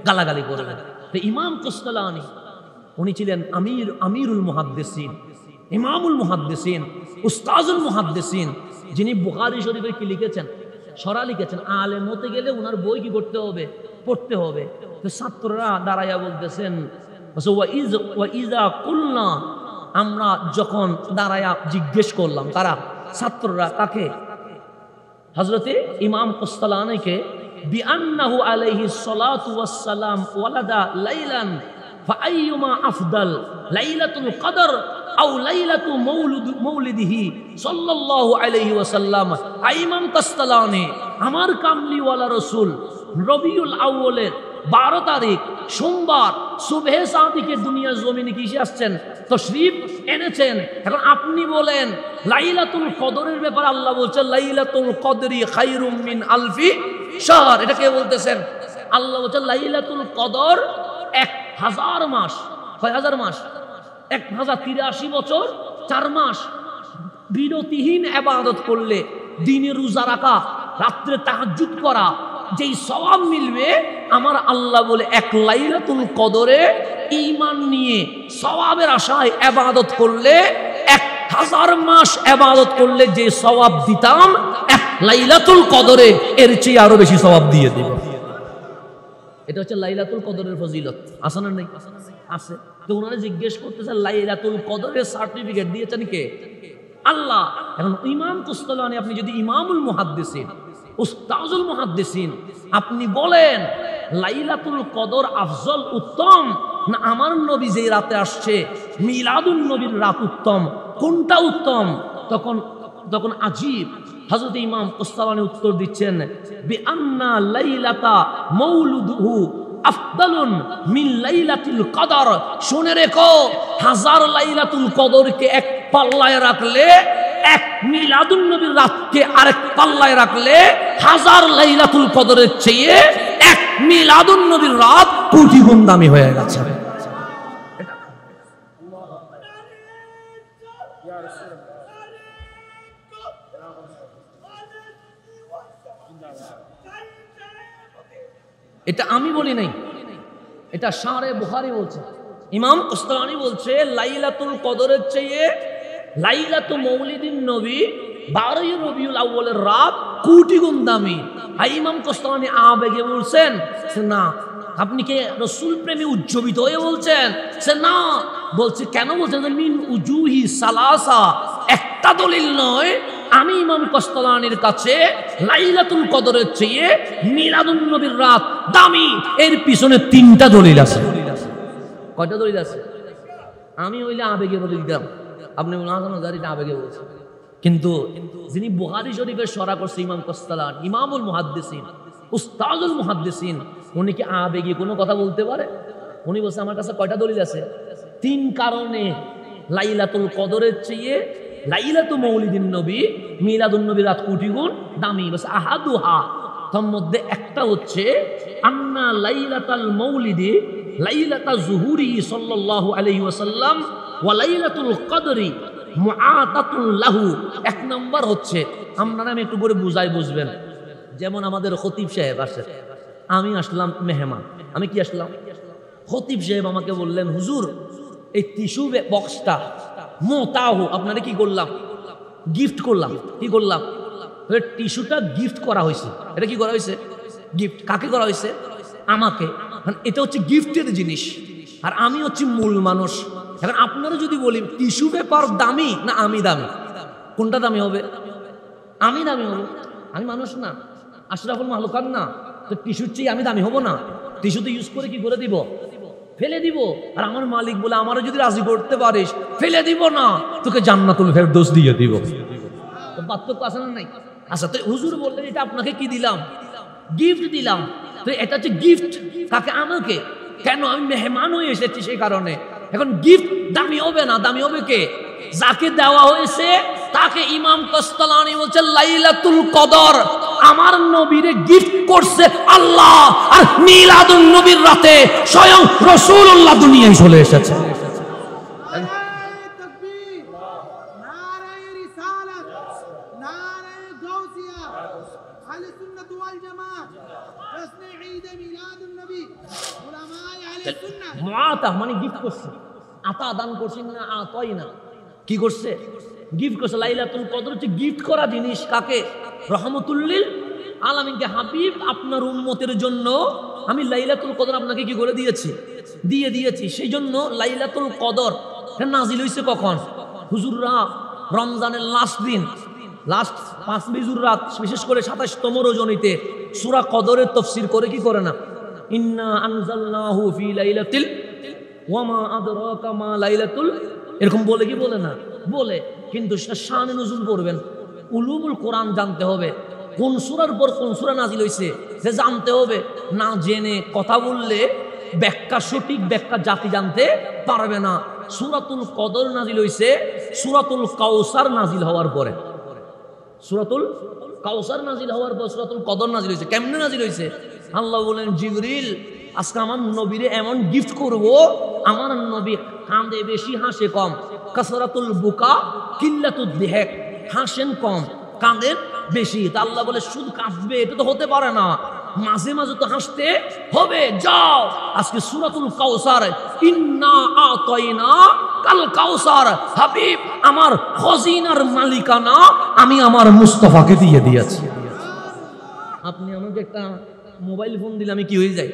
গালাগালি করবে। তো ইমাম কাসতালানী উনি ছিলেন আমিরুল মুহাদ্দিসিন, ইমামুল মুহাদ্দিসিন, উস্তাজুল মুহাদ্দিসিন, যিনি বুখারী শরীফে কি লিখেছেন, সরা লিখেছেন। আলেম হতে গেলে ওনার বই কি করতে হবে? পড়তে হবে। তো ছাত্ররা দাঁড়াইয়া বলতেছেন, ওয়াইজা কুলনা, আমরা যখন দাঁড়াইয়া জিজ্ঞেস করলাম, কারা? ছাত্ররা। কাকে? হযরতে ইমাম কুস্তালানীকে, বিআন্নাহু আলাইহিস সালাতু ওয়াস সালাম ওয়ালাদা লাইলান ফাআইয়ুমা আফদাল, লাইলাতুল কদর আও লাইলাতু মৌলিদিহি সাল্লাল্লাহু আলাইহি ওয়াসাল্লাম। ইমাম কুস্তালানী, আমার কামলিওয়ালা রাসূল রবিউল আউয়ালের 12 তারিখ সোমবার সুবহে সাদিকে দুনিয়ার জমিনে কিসে আসছেন? তশরীফ এনেছেন। এখন আপনি বলেন লাইলাতুল কদরের ব্যাপারে আল্লাহ বলছেন লাইলাতুল কদরি খায়রুম মিন আলফি শাহর। এটা কে বলতেছেন? আল্লাহ বলছেন লাইলাতুল কদর 1000 মাস। কয় হাজার মাস? 1083 বছর 4 মাস বিরতিহীন ইবাদত করলে, দিনে রোজা রাখা, রাত্রে তাহাজ্জুদ করা, যেই সওয়াব মিলবে, আমার আল্লাহ বলে এক লাইলাতুল কদরে ঈমান নিয়ে সওয়াবের আশায় ইবাদত করলে, 1000 মাস ইবাদত করলে যে সওয়াব দিতাম, এক লাইলাতুল কদরে এর চেয়ে আরো বেশি সওয়াব দিয়ে দেব। এটা হচ্ছে লাইলাতুল কদরের ফজিলত। আছে না নাই? আছে। তো ওনারা জিজ্ঞেস করতেছেন লাইলাতুল কদরের সার্টিফিকেট দিয়েছেন কে? আল্লাহ। এখন ইমাম কুস্তালানী, আপনি যদি ইমামুল মুহাদ্দিসিন, উস্তাজুল মুহাদ্দিসিন, আপনি বলেন লাইলাতুল কদর আফজল, উত্তম, না আমার নবী যেই রাতে আসছে মিলাদুন নবীর রাত উত্তম, কোনটা উত্তম? তখন আজীব হযরত ইমাম কুস্তালানী উত্তর দিচ্ছেন, বিআন্না লাইলাতা মাউলুদুহু আফদালুন মিন লাইলাতুল কদর। শুনে রেখো, 1000 লাইলাতুল কদরকে এক পাল্লায় রাখলে, এক মিলাদুন নবীর রাতকে আরেক পাল্লায় রাখলে, 1000 লাইলাতুল কদরের চেয়ে এক মিলাদুন নবীর রাত কোটি গুণ দামি হয়ে গেছে। এটা আমি বলি নাই, এটা শারে বুখারী বলছে। ইমাম কুস্তালানী বলছে লাইলাতুল কদরের চেয়ে লাইলাতু মৌলিদিন নবী 12 রবিউল আউয়ালের রাত কোটি গুণ দামি। ইমাম কুস্তালানী আবেগে বলছেন, না আপনি কি রাসূল প্রেমে উজ্জীবিত হয়ে বলছেন? না। বলছে কেন বলছেন? মিন উজুহি সালাসা, একটা দলিল নয়। আমি ইমাম কুস্তালানীর কাছে লাইলাতুল কদরের চেয়ে মিলাদুন নবীর রাত দামি, এর পিছনে 3টা দলিল আছে। কয়টা দলিল আছে? আমি হইলে আবেগে বলে দিতাম, আপনি আবেগে বলছেন। কিন্তু যিনি বুখারী শরীফের সরা করছে ইমাম কুস্তালানী, ইমামুল মুহাদ্দিসিন, উস্তাজুল মুহাদ্দিসিন, উনি কি আবেগে কোনো কথা বলতে পারে? উনি বলছে আমার কাছে কয়টা দলিল আছে? 3 কারণে লাইলাতুল কদরের চেয়ে লাইলাতু মৌলিদিন নবী মিলাদুন নবী রাত কোটি গুণ দামি। বলছে আহাদুহা, তার মধ্যে একটা হচ্ছে আন্না লাইলাতাল মৌলিদি লাইলাতা যুহুরি সাল্লাল্লাহু আলাইহি ওয়াসাল্লাম ওয়া লাইলাতুল কদরি মুআতাতুল লাহু। 1 নাম্বার হচ্ছে, আপনারা আমি একটু করে বুঝাই বুঝবেন। যেমন আমাদের খতিব সাহেব আসে, আমি আসলাম মেহমান। আমি কি আসলাম? খতিব সাহেব আমাকে বললেন, হুজুর এই টিস্যু বক্সটা মোতাহু আপনারা কি করলাম? গিফট করলাম। কি করলাম? টিস্যুটা গিফট করা হয়েছে। এটা কি করা হয়েছে? গিফট। কাকে করা হয়েছে? আমাকে। এটা হচ্ছে গিফটের জিনিস, আর আমি হচ্ছি মূল মানুষ। এখন আপনারা যদি বলি টিস্যু পেপার দামি না আমি দামি, কোনটা দামি হবে? আমি দামি হব। আমি মানুষ না, আশরাফুল মাহলুকাত না, তো টিস্যুর চেয়ে আমি দামি হব না? টিস্যু তো ইউজ করে কি করে দিব? ফেলে দিব। আর আমার মালিক বলে আমারও যদি রাজি করতে পারিস, ফেলে দিব না, তোকে জান্নাতুল ফেরদৌস দিয়ে দিব। তো পার্থক্য আছে না নাই? আচ্ছা, তো হুজুর বললেন এটা আপনাকে কি দিলাম? গিফট দিলাম। তো এটা হচ্ছে গিফট। কাকে? আমাকে। কেন? আমি মেহমান হয়ে এসেছি সেই কারণে। এখন গিফট দামি হবে না, দামি হবে কে? যাকে দেওয়া হয়েছে তাকে। ইমাম কুস্তালানী বলছে লাইলাতুল কদর আমার নবীরে গিফট করছে আল্লাহ, আর মিলাদুন নবীর রাতে স্বয়ং রাসূলুল্লাহ দুনিয়ায় চলে এসেছে। মুআতা মানে গিফট করছে, আতা দান করছি না, আতাই না। কি করছে? গিফট করছে। লাইলাতুল কদর হচ্ছে গিফট করা জিনিস। কাকে? রহমতুল্লিল আলামিনকে। হাবিব আপনার উম্মতের জন্য আমি লাইলাতুল কদর আপনাকে কি করে দিয়েছি। সেই জন্য লাইলাতুল কদর নাজিল হয়েছে কখন? হুজুররা রমজানের লাস্ট দিন, লাস্ট 5 বিজুর রাত, বিশেষ করে 27তম রজনীতে সূরা কদরের তাফসীর করে কি করে না? ইন্না আনজালনাহু ফি লাইলাতিল ওয়া মা আদরাকা মা লাইলাতুল, এরকম বলে কি বলে না? বলে। কিন্তু শানে নুজুল পড়বেন, উলুমুল কোরআন জানতে হবে, কোন সূরার পর কোন সূরা নাজিল হয়েছে যে জানতে হবে। না জেনে কথা বললে ব্যাখ্যা, সঠিক ব্যাখ্যা জাতি জানতে পারবে না। সূরাতুল কদর নাজিল হয়েছে সূরাতুল কাউসার নাজিল হওয়ার পরে। সূরাতুল কাউসার নাজিল হওয়ার পর সূরাতুল কদর নাজিল হয়েছে। কেমনে নাজিল হয়েছে? আল্লাহ বলেন, জিবরিল আজকে আমার নবীরে এমন গিফট করব, আমার নবী কাঁদে বেশি হাসে কম। কাসরাতুল বুকা কিল্লাতুদ দিহাক, হাসেন কম কাঁদেন বেশি। তা আল্লাহ বলে শুধু কাঁদবে এটা তো হতে পারে না, মাঝে মাঝে তো হাসতে হবে। যাও আজকে সূরাতুল কাউসার, ইন্না আতাইনা কাল কাউসার, হাবিব আমার খজিনার মালিকানা আমি আমার মুস্তাফাকে দিয়ে দিয়েছি। আপনি আমাকে একটা মোবাইল ফোন দিলে আমি কি হয়ে যাই?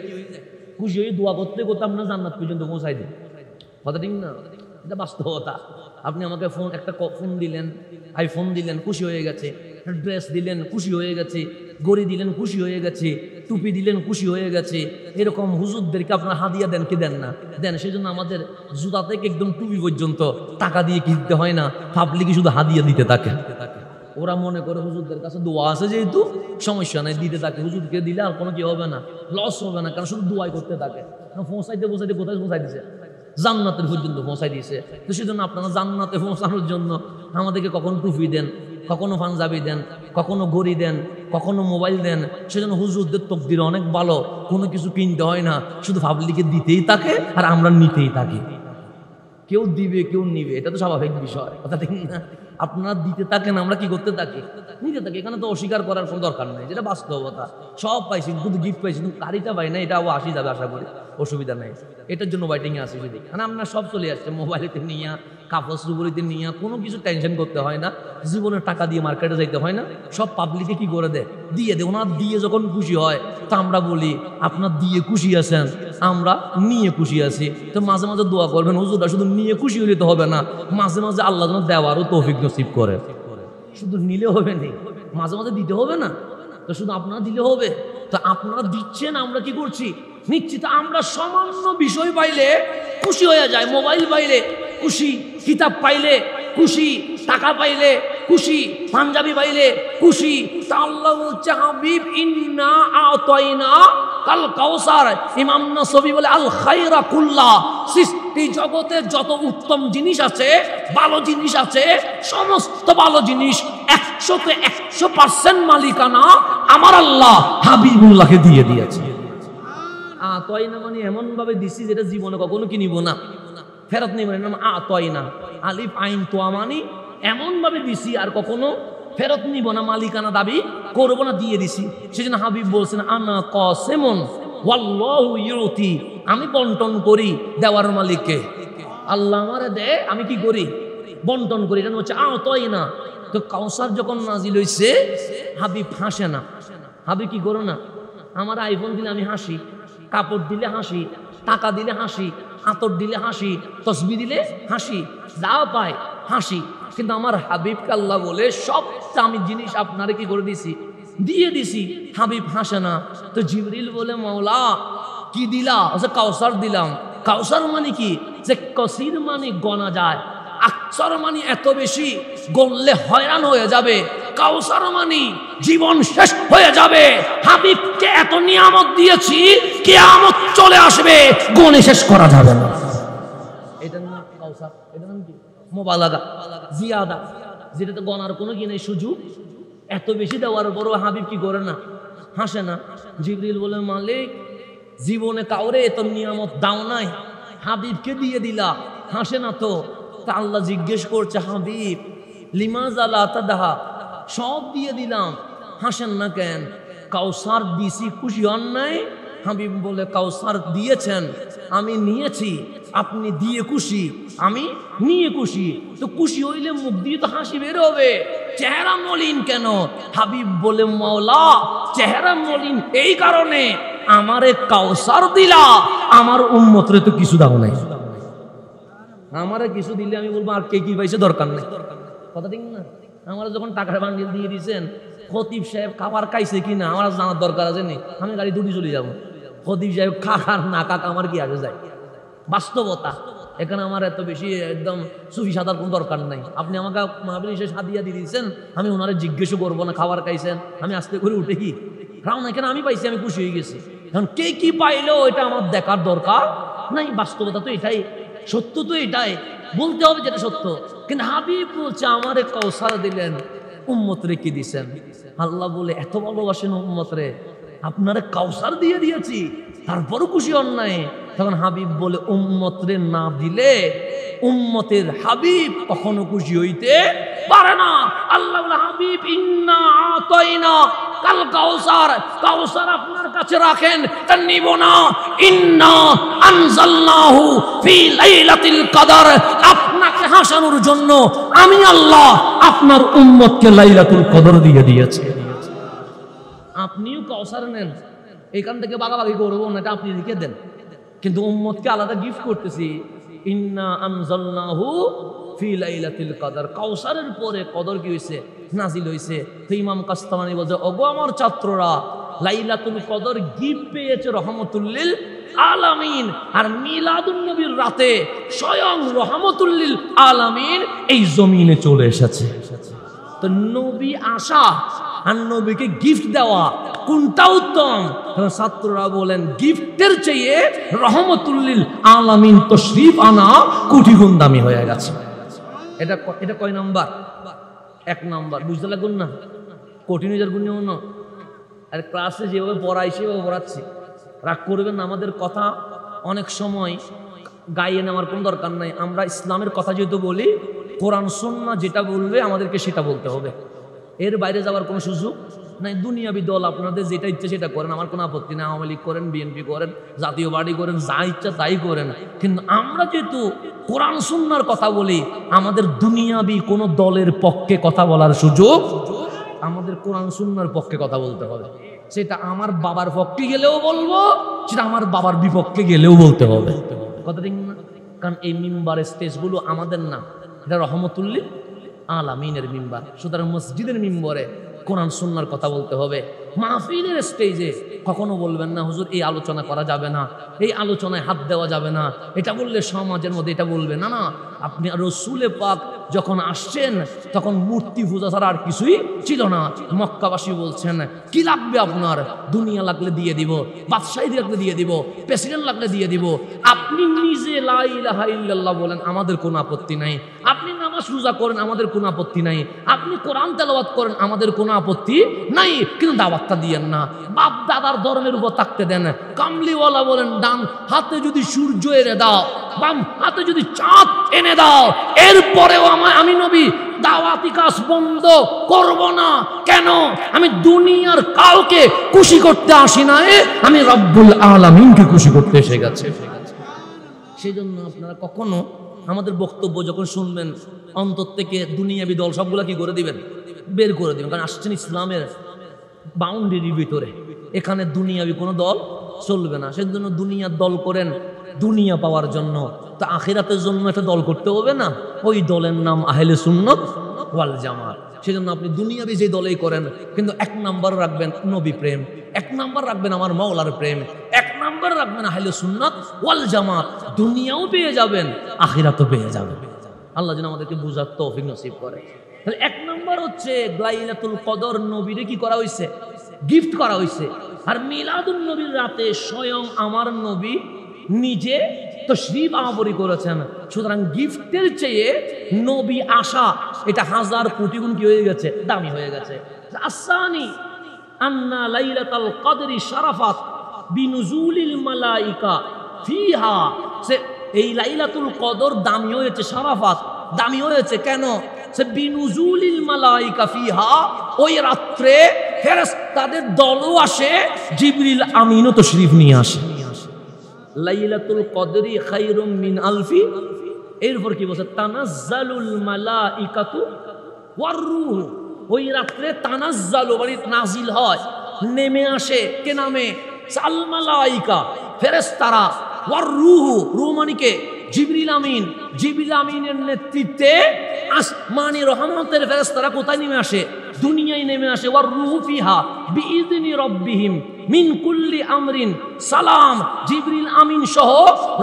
খুশি হয়ে দোয়া করতে করতে আপনার জান্নাত পর্যন্ত পৌঁছাই দিন। কথা ঠিক না? এটা বাস্তবতা। আপনি আমাকে একটা ফোন দিলেন, আইফোন দিলেন, খুশি হয়ে গেছে। ড্রেস দিলেন, খুশি হয়ে গেছে। গড়ি দিলেন, খুশি হয়ে গেছে। টুপি দিলেন, খুশি হয়ে গেছে। এরকম হুজুরদেরকে আপনার হাদিয়া দেন কি দেন না? দেন। সেই জন্য আমাদের জুতা থেকে একদম টুপি পর্যন্ত টাকা দিয়ে কিনতে হয় না, পাবলিকে শুধু হাদিয়া দিতে থাকে। ওরা মনে করে হুজুরদের কাছে দোয়া আছে যেহেতু সমস্যা নাই, দিতে থাকে। হুজুরকে দিলে আর কোনো কি হবে না, লস হবে না, কারণ শুধু দোয়াই করতে থাকে। পৌঁছাইতে কোথায় পৌঁছাই দিছে? জান্নাতের পর্যন্ত পৌঁছাই দিয়েছে। তো সেজন্য আপনারা জান্নাতে পৌঁছানোর জন্য আমাদেরকে কখনো টুপি দেন, কখনো পাঞ্জাবি দেন, কখনো ঘড়ি দেন, কখনো মোবাইল দেন। সেজন্য হুজুরদের তকদির অনেক ভালো, কোনো কিছু কিনতে হয় না, শুধু পাবলিকে দিতেই থাকে আর আমরা নিতেই থাকি। কেউ দিবে কেউ নিবে, এটা তো স্বাভাবিক বিষয়। কথা ঠিক না? আপনারা দিতে থাকেন, আমরা কি করতে থাকি? নিতে থাকি। এখানে তো অস্বীকার করার কোনো দরকার নেই, যেটা বাস্তবতা। সব পাইছি, শুধু গিফট পাইছি, কিন্তু গাড়িটা পাই না, এটাও আসি যাবে আশা করি, অসুবিধা নেই। এটার জন্য ওয়াইটিংয়ে আসি যদি। মানে আপনার সব চলে আসছে, মোবাইলেতে নিয়ে, কাপড় চুপড়িতে নিয়ে, কোনো কিছু টেনশন করতে হয় না। জীবনের টাকা দিয়ে মার্কেটে যাইতে হয় না, সব পাবলিকে কি করে দেয়? দিয়ে দেয়। ওনার দিয়ে যখন খুশি হয় তা আমরা বলি আপনার দিয়ে খুশি আছেন, আমরা নিয়ে খুশি আছি। তো মাঝে মাঝে দোয়া করবেন, হুজুররা শুধু নিয়ে খুশি হলে তো হবে না, মাঝে মাঝে আল্লাহ যেন দেওয়ারও তৌফিক নসিব করে। শুধু নিলে হবে না, মাঝে মাঝে দিতে হবে না। তো শুধু আপনারা দিলে হবে? তো আপনারা দিচ্ছেন, আমরা কি করছি? নিশ্চিত। আমরা সামান্য বিষয় পাইলে খুশি হয়ে যায়। মোবাইল পাইলে খুশি, কিতাব পাইলে খুশি, টাকা পাইলে খুশি, পাঞ্জাবি পাইলে খুশি। তা আল্লাহ বলছে, হাবিব ইন্না আতাইনা কাল কাউসার। ইমাম নসবী বলে, আল খায়রা কুল্লা, সৃষ্টি জগতে যত উত্তম জিনিস আছে, ভালো জিনিস আছে, সমস্ত ভালো জিনিস 100তে 100% মালিকানা আমার আল্লাহ হাবিবুল্লাহকে দিয়ে দিয়েছে। আতাইনা মানে এমন ভাবে দিছি যেটা জীবনে কখনো কি নিব না, ফেরত নিব না। আতাইনা আলিফ আইন তোয়া মানে এমন ভাবে দিছি আর কখনো ফেরত নিব না, মালিকানা দাবি করবো না, দিয়ে দিছি। সেজন্য হাবিব বলছেন, আনা কাসিমুন ওয়াল্লাহু ইউতি, আমি বন্টন করি, দেওয়ার মালিককে আল্লাহ আমারে দেয়, আমি কি করি? বন্টন করি। এটা হচ্ছে আতাইনা। তো কাউসার যখন নাজিল হইছে, হাবিব হাসে না। হাবিব কি করো না? আমার আইফোন দিলে আমি হাসি, কাপড় দিলে হাসি, টাকা দিলে হাসি, আতর দিলে হাসি, তসবি দিলে হাসি, যা পায় হাসি। কিন্তু আমার হাবিবকে আল্লাহ বলে সব দামি জিনিস আপনারে কি করে দিছি? দিয়ে দিছি। হাবিব হাসে না। তো জিবরিল বলে, মাওলা কি দিলা? কাউসার দিলাম। কাউসার মানে কি? যে কসির মানে গনা যায়, আকসার মানে এত বেশি গণলে হয়রান হয়ে যাবে, কাউসার মানে জীবন শেষ হয়ে যাবে। হাবিবকে এত নিয়ামত দিয়েছি, কিয়ামত চলে আসবে, গণে শেষ করা যাবে না। এটার নাম কাউসার। এটার নাম কি? মুবালাগা, জিয়াদা, যেটাতে গণার কোনো কি নেই সুযোগ। এত বেশি দেওয়ার পরও হাবিব কি করে না? হাসে না। জিবরিল বলে, মালিক জীবনে কাউরে এত নিয়ামত দাও নাই, হাবিবকে দিয়ে দিলা, হাসে না তো? তা আল্লাহ জিজ্ঞেস করছে, হাবিব লিমাযা লা তাদহা, সব দিয়ে দিলাম, হাসেন না কেন? কাউসার দিছি, খুশি হন নাই? হাবিব বলে কাউসার দিয়েছেন, আমি নিয়েছি, আপনি দিয়ে খুশি, আমি নিয়ে খুশি। তো খুশি হইলে মুখ দিয়ে তো হাসি বের হবে, চেহারা মলিন কেন? হাবিব বলে মাওলা চেহারা মলিন এই কারণে, আমারে কাউসার দিলা, আমার উম্মতরে তো কিছু দাও নাই। আমারে কিছু দিলে আমি বলবো আর কে কি পাইছে দরকার নেই, কথা ঠিক না? আমার যখন টাকার বান্ডিল দিয়ে দিয়েছেন, খতিব সাহেব খাবার খাইছে কিনা আমার জানার দরকার আছে নি? আমি গাড়ি দুটি চলে যাবো। খতিব সাহেব খাকার না কাকা আমার কি আগে যায়, বাস্তবতা। এখানে আমার এত বেশি একদম সুফি সাদার কোনো দরকার নাই। আপনি আমাকে মাহফিল এসে সাদিয়া দিয়ে দিয়েছেন, আমি ওনারে জিজ্ঞেসও করবো না খাবার খাইছেন, আমি আস্তে করে উঠে কি কারণ এখানে আমি পাইছি, আমি খুশি হয়ে গেছি। এখন কে কি পাইলো এটা আমার দেখার দরকার নাই। বাস্তবতা তো এটাই, সত্য তো এটাই, বলতে হবে যেটা সত্য। কিন্তু হাবিব বলছে আমারে কাউসার দিলেন, উম্মতরে কি দিছেন? আল্লাহ বলে এত ভালোবাসেন উম্মতরে, আপনারে কাউসার দিয়ে দিয়েছি, তারপরও খুশি হন নাই। তখন হাবিব বলে উম্মতরে না দিলে উম্মতের হাবিব কখনো খুশি হইতে পারে না। আল্লাহ বলে হাবিব ইন্না আতাইনা কাল কাউসার, কাউসার আপনার কাছে রাখেন, তা নিব না। ইন্না আনজালনাহু ফি লাইলাতিল কদর, আপনাকে হাসানোর জন্য আমি আল্লাহ আপনার উম্মতকে লাইলাতুল কদর দিয়ে দিয়েছি। আপনিও কাউসার নেন, এখান থেকে বাগাবাগি করবো না, এটা আপনি লিখে দেন, কিন্তু উম্মতকে আলাদা গিফট করতেছি। ইন্না আনজালনাহু ফি লাইলাতিল কদর, কাউসারের পরে কদর কি হইছে? নাজিল হইছে। তো ইমাম কাস্তামানি বলছে ওগো আমার ছাত্ররা, লাইলাতুল কদর গিফট পেয়েছে রহমাতুল লিল আলামিন, আর মিলাদুন নবীর রাতে স্বয়ং রহমাতুল লিল আলামিন এই জমিনে চলে এসেছে। তো নবী আসা আর নবীকে গিফট দেওয়া কোনটা উত্তম? ছাত্ররা বলেন গিফটের চেয়ে রহমাতুল লিল আলামিন তশরিফ আনা কোটি গুণ দামি হয়ে গেছে। এটা কয় নাম্বার? 1 নাম্বার। বুঝতে লাগুন না, কঠিন হাজার গুণ না। আর ক্লাসে যেভাবে পড়াই সেভাবে পড়াচ্ছি, রাগ করবেন না। আমাদের কথা অনেক সময় গাইয়ে নেওয়ার কোনো দরকার নাই। আমরা ইসলামের কথা যেহেতু বলি, কোরআন সুন্নাহ যেটা বলবে আমাদেরকে সেটা বলতে হবে, এর বাইরে যাওয়ার কোনো সুযোগ নাই। দুনিয়াবি দল আপনাদের যেটা ইচ্ছে সেটা করেন, আমার কোনো আপত্তি নেই। আওয়ামী লীগ করেন, বিএনপি করেন, জাতীয় পার্টি করেন, যা ইচ্ছা তাই করেন। কিন্তু আমরা যেহেতু কোরআন সুন্নাহর কথা বলি, আমাদের দুনিয়াবি কোনো দলের পক্ষে কথা বলার সুযোগ, আমাদের কোরআন সুন্নাহর পক্ষে কথা বলতে হবে। সেটা আমার বাবার পক্ষে গেলেও বলবো, সেটা আমার বাবার বিপক্ষে গেলেও বলতে হবে, কথা ঠিক না? কারণ এই মিম্বারের স্টেজগুলো আমাদের না, এটা রহমাতুল লিল আলামিনের মিম্বার। সুতরাং মসজিদের মিম্বরে কোরআন সুন্নাহর কথা বলতে হবে। মাহফিলের স্টেজে কখনো বলবেন না হুজুর এই আলোচনা করা যাবে না, এই আলোচনায় হাত দেওয়া যাবে না, এটা বললে সমাজের মধ্যে এটা বলবে না। না, আপনি রাসূলে পাক যখন আসছেন তখন মূর্তি পূজা ছাড়া আর কিছুই ছিল না। মক্কাবাসী বলছেন কি লাগবে আপনার? দুনিয়া লাগলে দিয়ে দিব, বাদশাহী লাগলে দিয়ে দিব, প্রেসিডেন্ট লাগলে দিয়ে দিব। আপনি নিজে লা ইলাহা ইল্লাল্লাহ বলেন, আমাদের কোনো আপত্তি নাই। আপনি নামাজ রোজা করেন, আমাদের কোনো আপত্তি নাই। আপনি কোরআন তেলাওয়াত করেন, আমাদের কোনো আপত্তি নাই। কিন্তু দাওয়াতটা দিয়েন না, বাপ দাদার ধর্মের উপর থাকতে দেন। কামলিওয়ালা বলেন ডান হাতে যদি সূর্য এনে দাও, বাম হাতে যদি চাঁদ এনে দাও, এরপরেও আমি নবী দাওয়াতি কাজ বন্ধ করব না। কেন? আমি দুনিয়ার কাউকে খুশি করতে আসি না, আমি রব্বুল আলামিনকে খুশি করতে এসে গেছে। সেই জন্য আপনারা কখনো আমাদের বক্তব্য যখন শুনবেন, অন্তর থেকে দুনিয়াবি দল সবগুলা কি করে দিবেন? বের করে দিবেন। কারণ আসছেন ইসলামের বাউন্ডারির ভিতরে, এখানে দুনিয়াবি কোনো দল চলবে না। সেজন্য দুনিয়ার দল করেন দুনিয়া পাওয়ার জন্য, তো আখিরাতের জন্য একটা দল করতে হবে না? ওই দলের নাম আহলে সুন্নাত ওয়াল জামাত। সেজন্য আপনি দুনিয়াবি যে দলেই করেন, কিন্তু 1 নাম্বার রাখবেন নবী প্রেম, 1 নাম্বার রাখবেন আমার মাওলার প্রেম, 1 নাম্বার রাখবেন আহলে সুন্নাত ওয়াল জামাত। দুনিয়াও পেয়ে যাবেন, আখিরাতও পেয়ে যাবেন। আল্লাহ যেন আমাদেরকে বুঝার তৌফিক নসিব করে। তাহলে 1 নাম্বার হচ্ছে লাইলাতুল কদর নবীরে কি করা হয়েছে? গিফট করা হয়েছে। আর মিলাদুন নবীর রাতে স্বয়ং আমার নবী নিজে তশরিফ আবরি করেছেন। সুতরাং গিফটের চেয়ে নবী আসা এটা 1000 কোটি গুণ কি হয়ে গেছে? দামি হয়ে গেছে। আসানি আন্না লাইলাতুল কদরি শারাফাত বিনুজুলিল মালাইকা ফিহা, এই লাইলাতুল কদর দামি হয়েছে, শারাফাত দামি হয়েছে কেন? সে বিনুজুলিল মালাইকা ফিহা, ওই রাত্রে ফেরেশতাদের দলও আসে, জিবরিল আমিনও তাশরীফ নিয়ে আসে। লাইলাতুল কদরি খায়রুম মিন আলফি, এরপর কি বলছে? তানাজ্জালুল মালাইকাতু ওয়ার রূহ, ওই রাত্রে তানাজ্জালু মানে নাজিল হয়, নেমে আসে। কে নামে? আল মালাইকা, ফেরেশতারা। ওয়ার রূহ, রূহ মানে কে? জিবরিল আমিন। জিবরিল আমিনের নেতৃত্বে আসমানি রহমতের ফেরেশতারা কোথায় নেমে আসে? দুনিয়ায় নেমে আসে। ওয়ার রূহ ফিহা বিইذনি রাব্বিহিম মিন কুল্লি আমরিন সালাম। জিবরিল আমিন সহ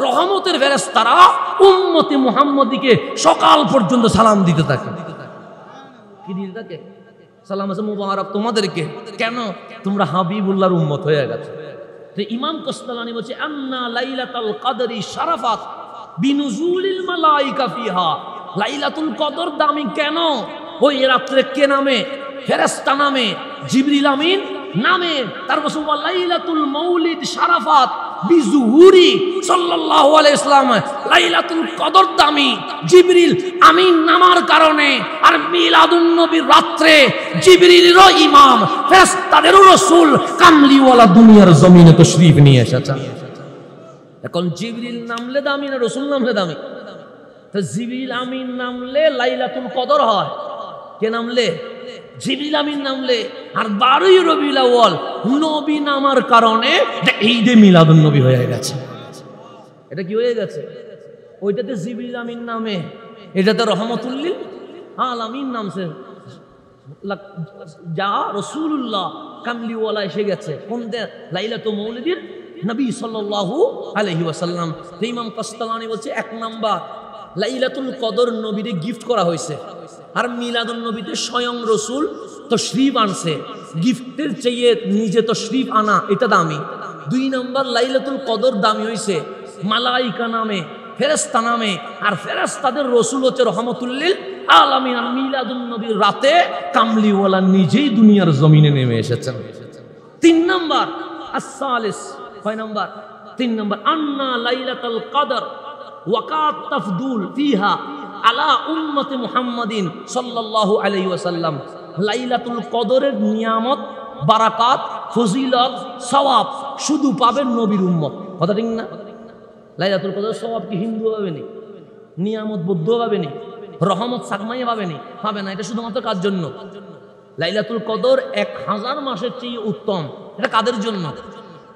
রহমতের ফেরেশতারা উম্মতে মুহাম্মদীকে সকাল পর্যন্ত সালাম দিতে থাকে। কি দিতে থাকে? সালাম আছে মুবারক তোমাদেরকে। কেন? তোমরা হাবিবুল্লাহর উম্মত হয়ে গেছো। তো ইমাম কসতালানি বলছে আন্না লাইলাতুল কদরি শারাফাত বিনুজুলিল মালাইকা ফিহা। লাইলাতুল কদর দামি কেন? ওই রাত্রে কে নামে? ফেরেশতা নামে, জিবরিল আমিন নামে। তারপর লাইলাতুল মাউলিদ শারাফাত বিজুহুরি সাল্লাল্লাহু আলাইহি ওয়াসাল্লাম। লাইলাতুল কদর দামি জিবরিল আমিন নামার কারণে। আর মিলাদুন নবীর রাত্রে জিবরিলেরও ইমাম, ফেরেশতাদেরও রাসূল, কামলিওয়ালা দুনিয়ার জমিনে তাশরীফ নিয়ে এসেছেন। এখন জিবরিল নামলে দামি না রাসূল নামলে দামি? তো জিবরিল আমিন নামলে লাইলাতুল কদর হয়। কে নামলে? জিবরিল আমিন নামলে। আর 12ই রবিউল আউয়াল নবী নামার কারণে ঈদে মিলাদুন নবী হয়ে গেছে। এটা কি হয়ে গেছে? ওইটাতে জিবরিল আমিন নামে, এটাতে রহমাতুল লিল আলামিন নামছে। যা রাসূলুল্লাহ কামলিওয়ালা এসে গেছে কোন লাইলাতুল মাউলিদির নবী সাল্লাল্লাহু আলাইহি ওয়াসাল্লাম। ইমাম কসতালানি বলছে 1 নাম্বার লাইলাতুল কদর নবীরে গিফট করা হয়েছে। আর মিলাদুন নবীতে স্বয়ং রাসূল তাশরীফ আনছে। গিফটের চেয়ে নিজে তাশরীফ আনা এটা দামি। 2 নাম্বার লাইলাতুল কদর দামি হইছে মালাইকা নামে, ফেরেশতা নামে। আর ফেরেশতাদের রাসূল হচ্ছে রহমাতুল লিল আলামিন। আর মিলাদুন নবীর রাতে কামলিওয়ালা নিজেই দুনিয়ার জমিনে নেমে এসেছেন। 3 নাম্বার আস-সালিস। কয় নাম্বার? 3 নাম্বার আন্না লাইলাতুল কদর ওয়াকাত তাফদুল ফিহা আলা উম্মতি মুহাম্মাদিন সাল্লাল্লাহু আলাইহি ওয়াসাল্লাম। লাইলাতুল কদরের নিয়ামত, বারাকাত, ফজিলত, সওয়াব শুধু পাবেন নবীর উম্মত। কথা ঠিক না? লাইলাতুল কদরের সওয়াব কি হিন্দু পাবে না? নিয়ামত বৌদ্ধ পাবে না? রহমত সাকমাইয়া পাবে না? পাবে না। এটা শুধুমাত্র কার জন্য? লাইলাতুল কদর 1000 মাসের চেয়ে উত্তম। এটা কাদের জন্য?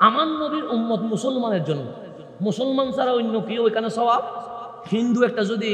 আমার নবীর উম্মত মুসলমানের জন্য। মুসলমান ছাড়া অন্য কেউ এখানে সওয়াব? হিন্দু একটা যদি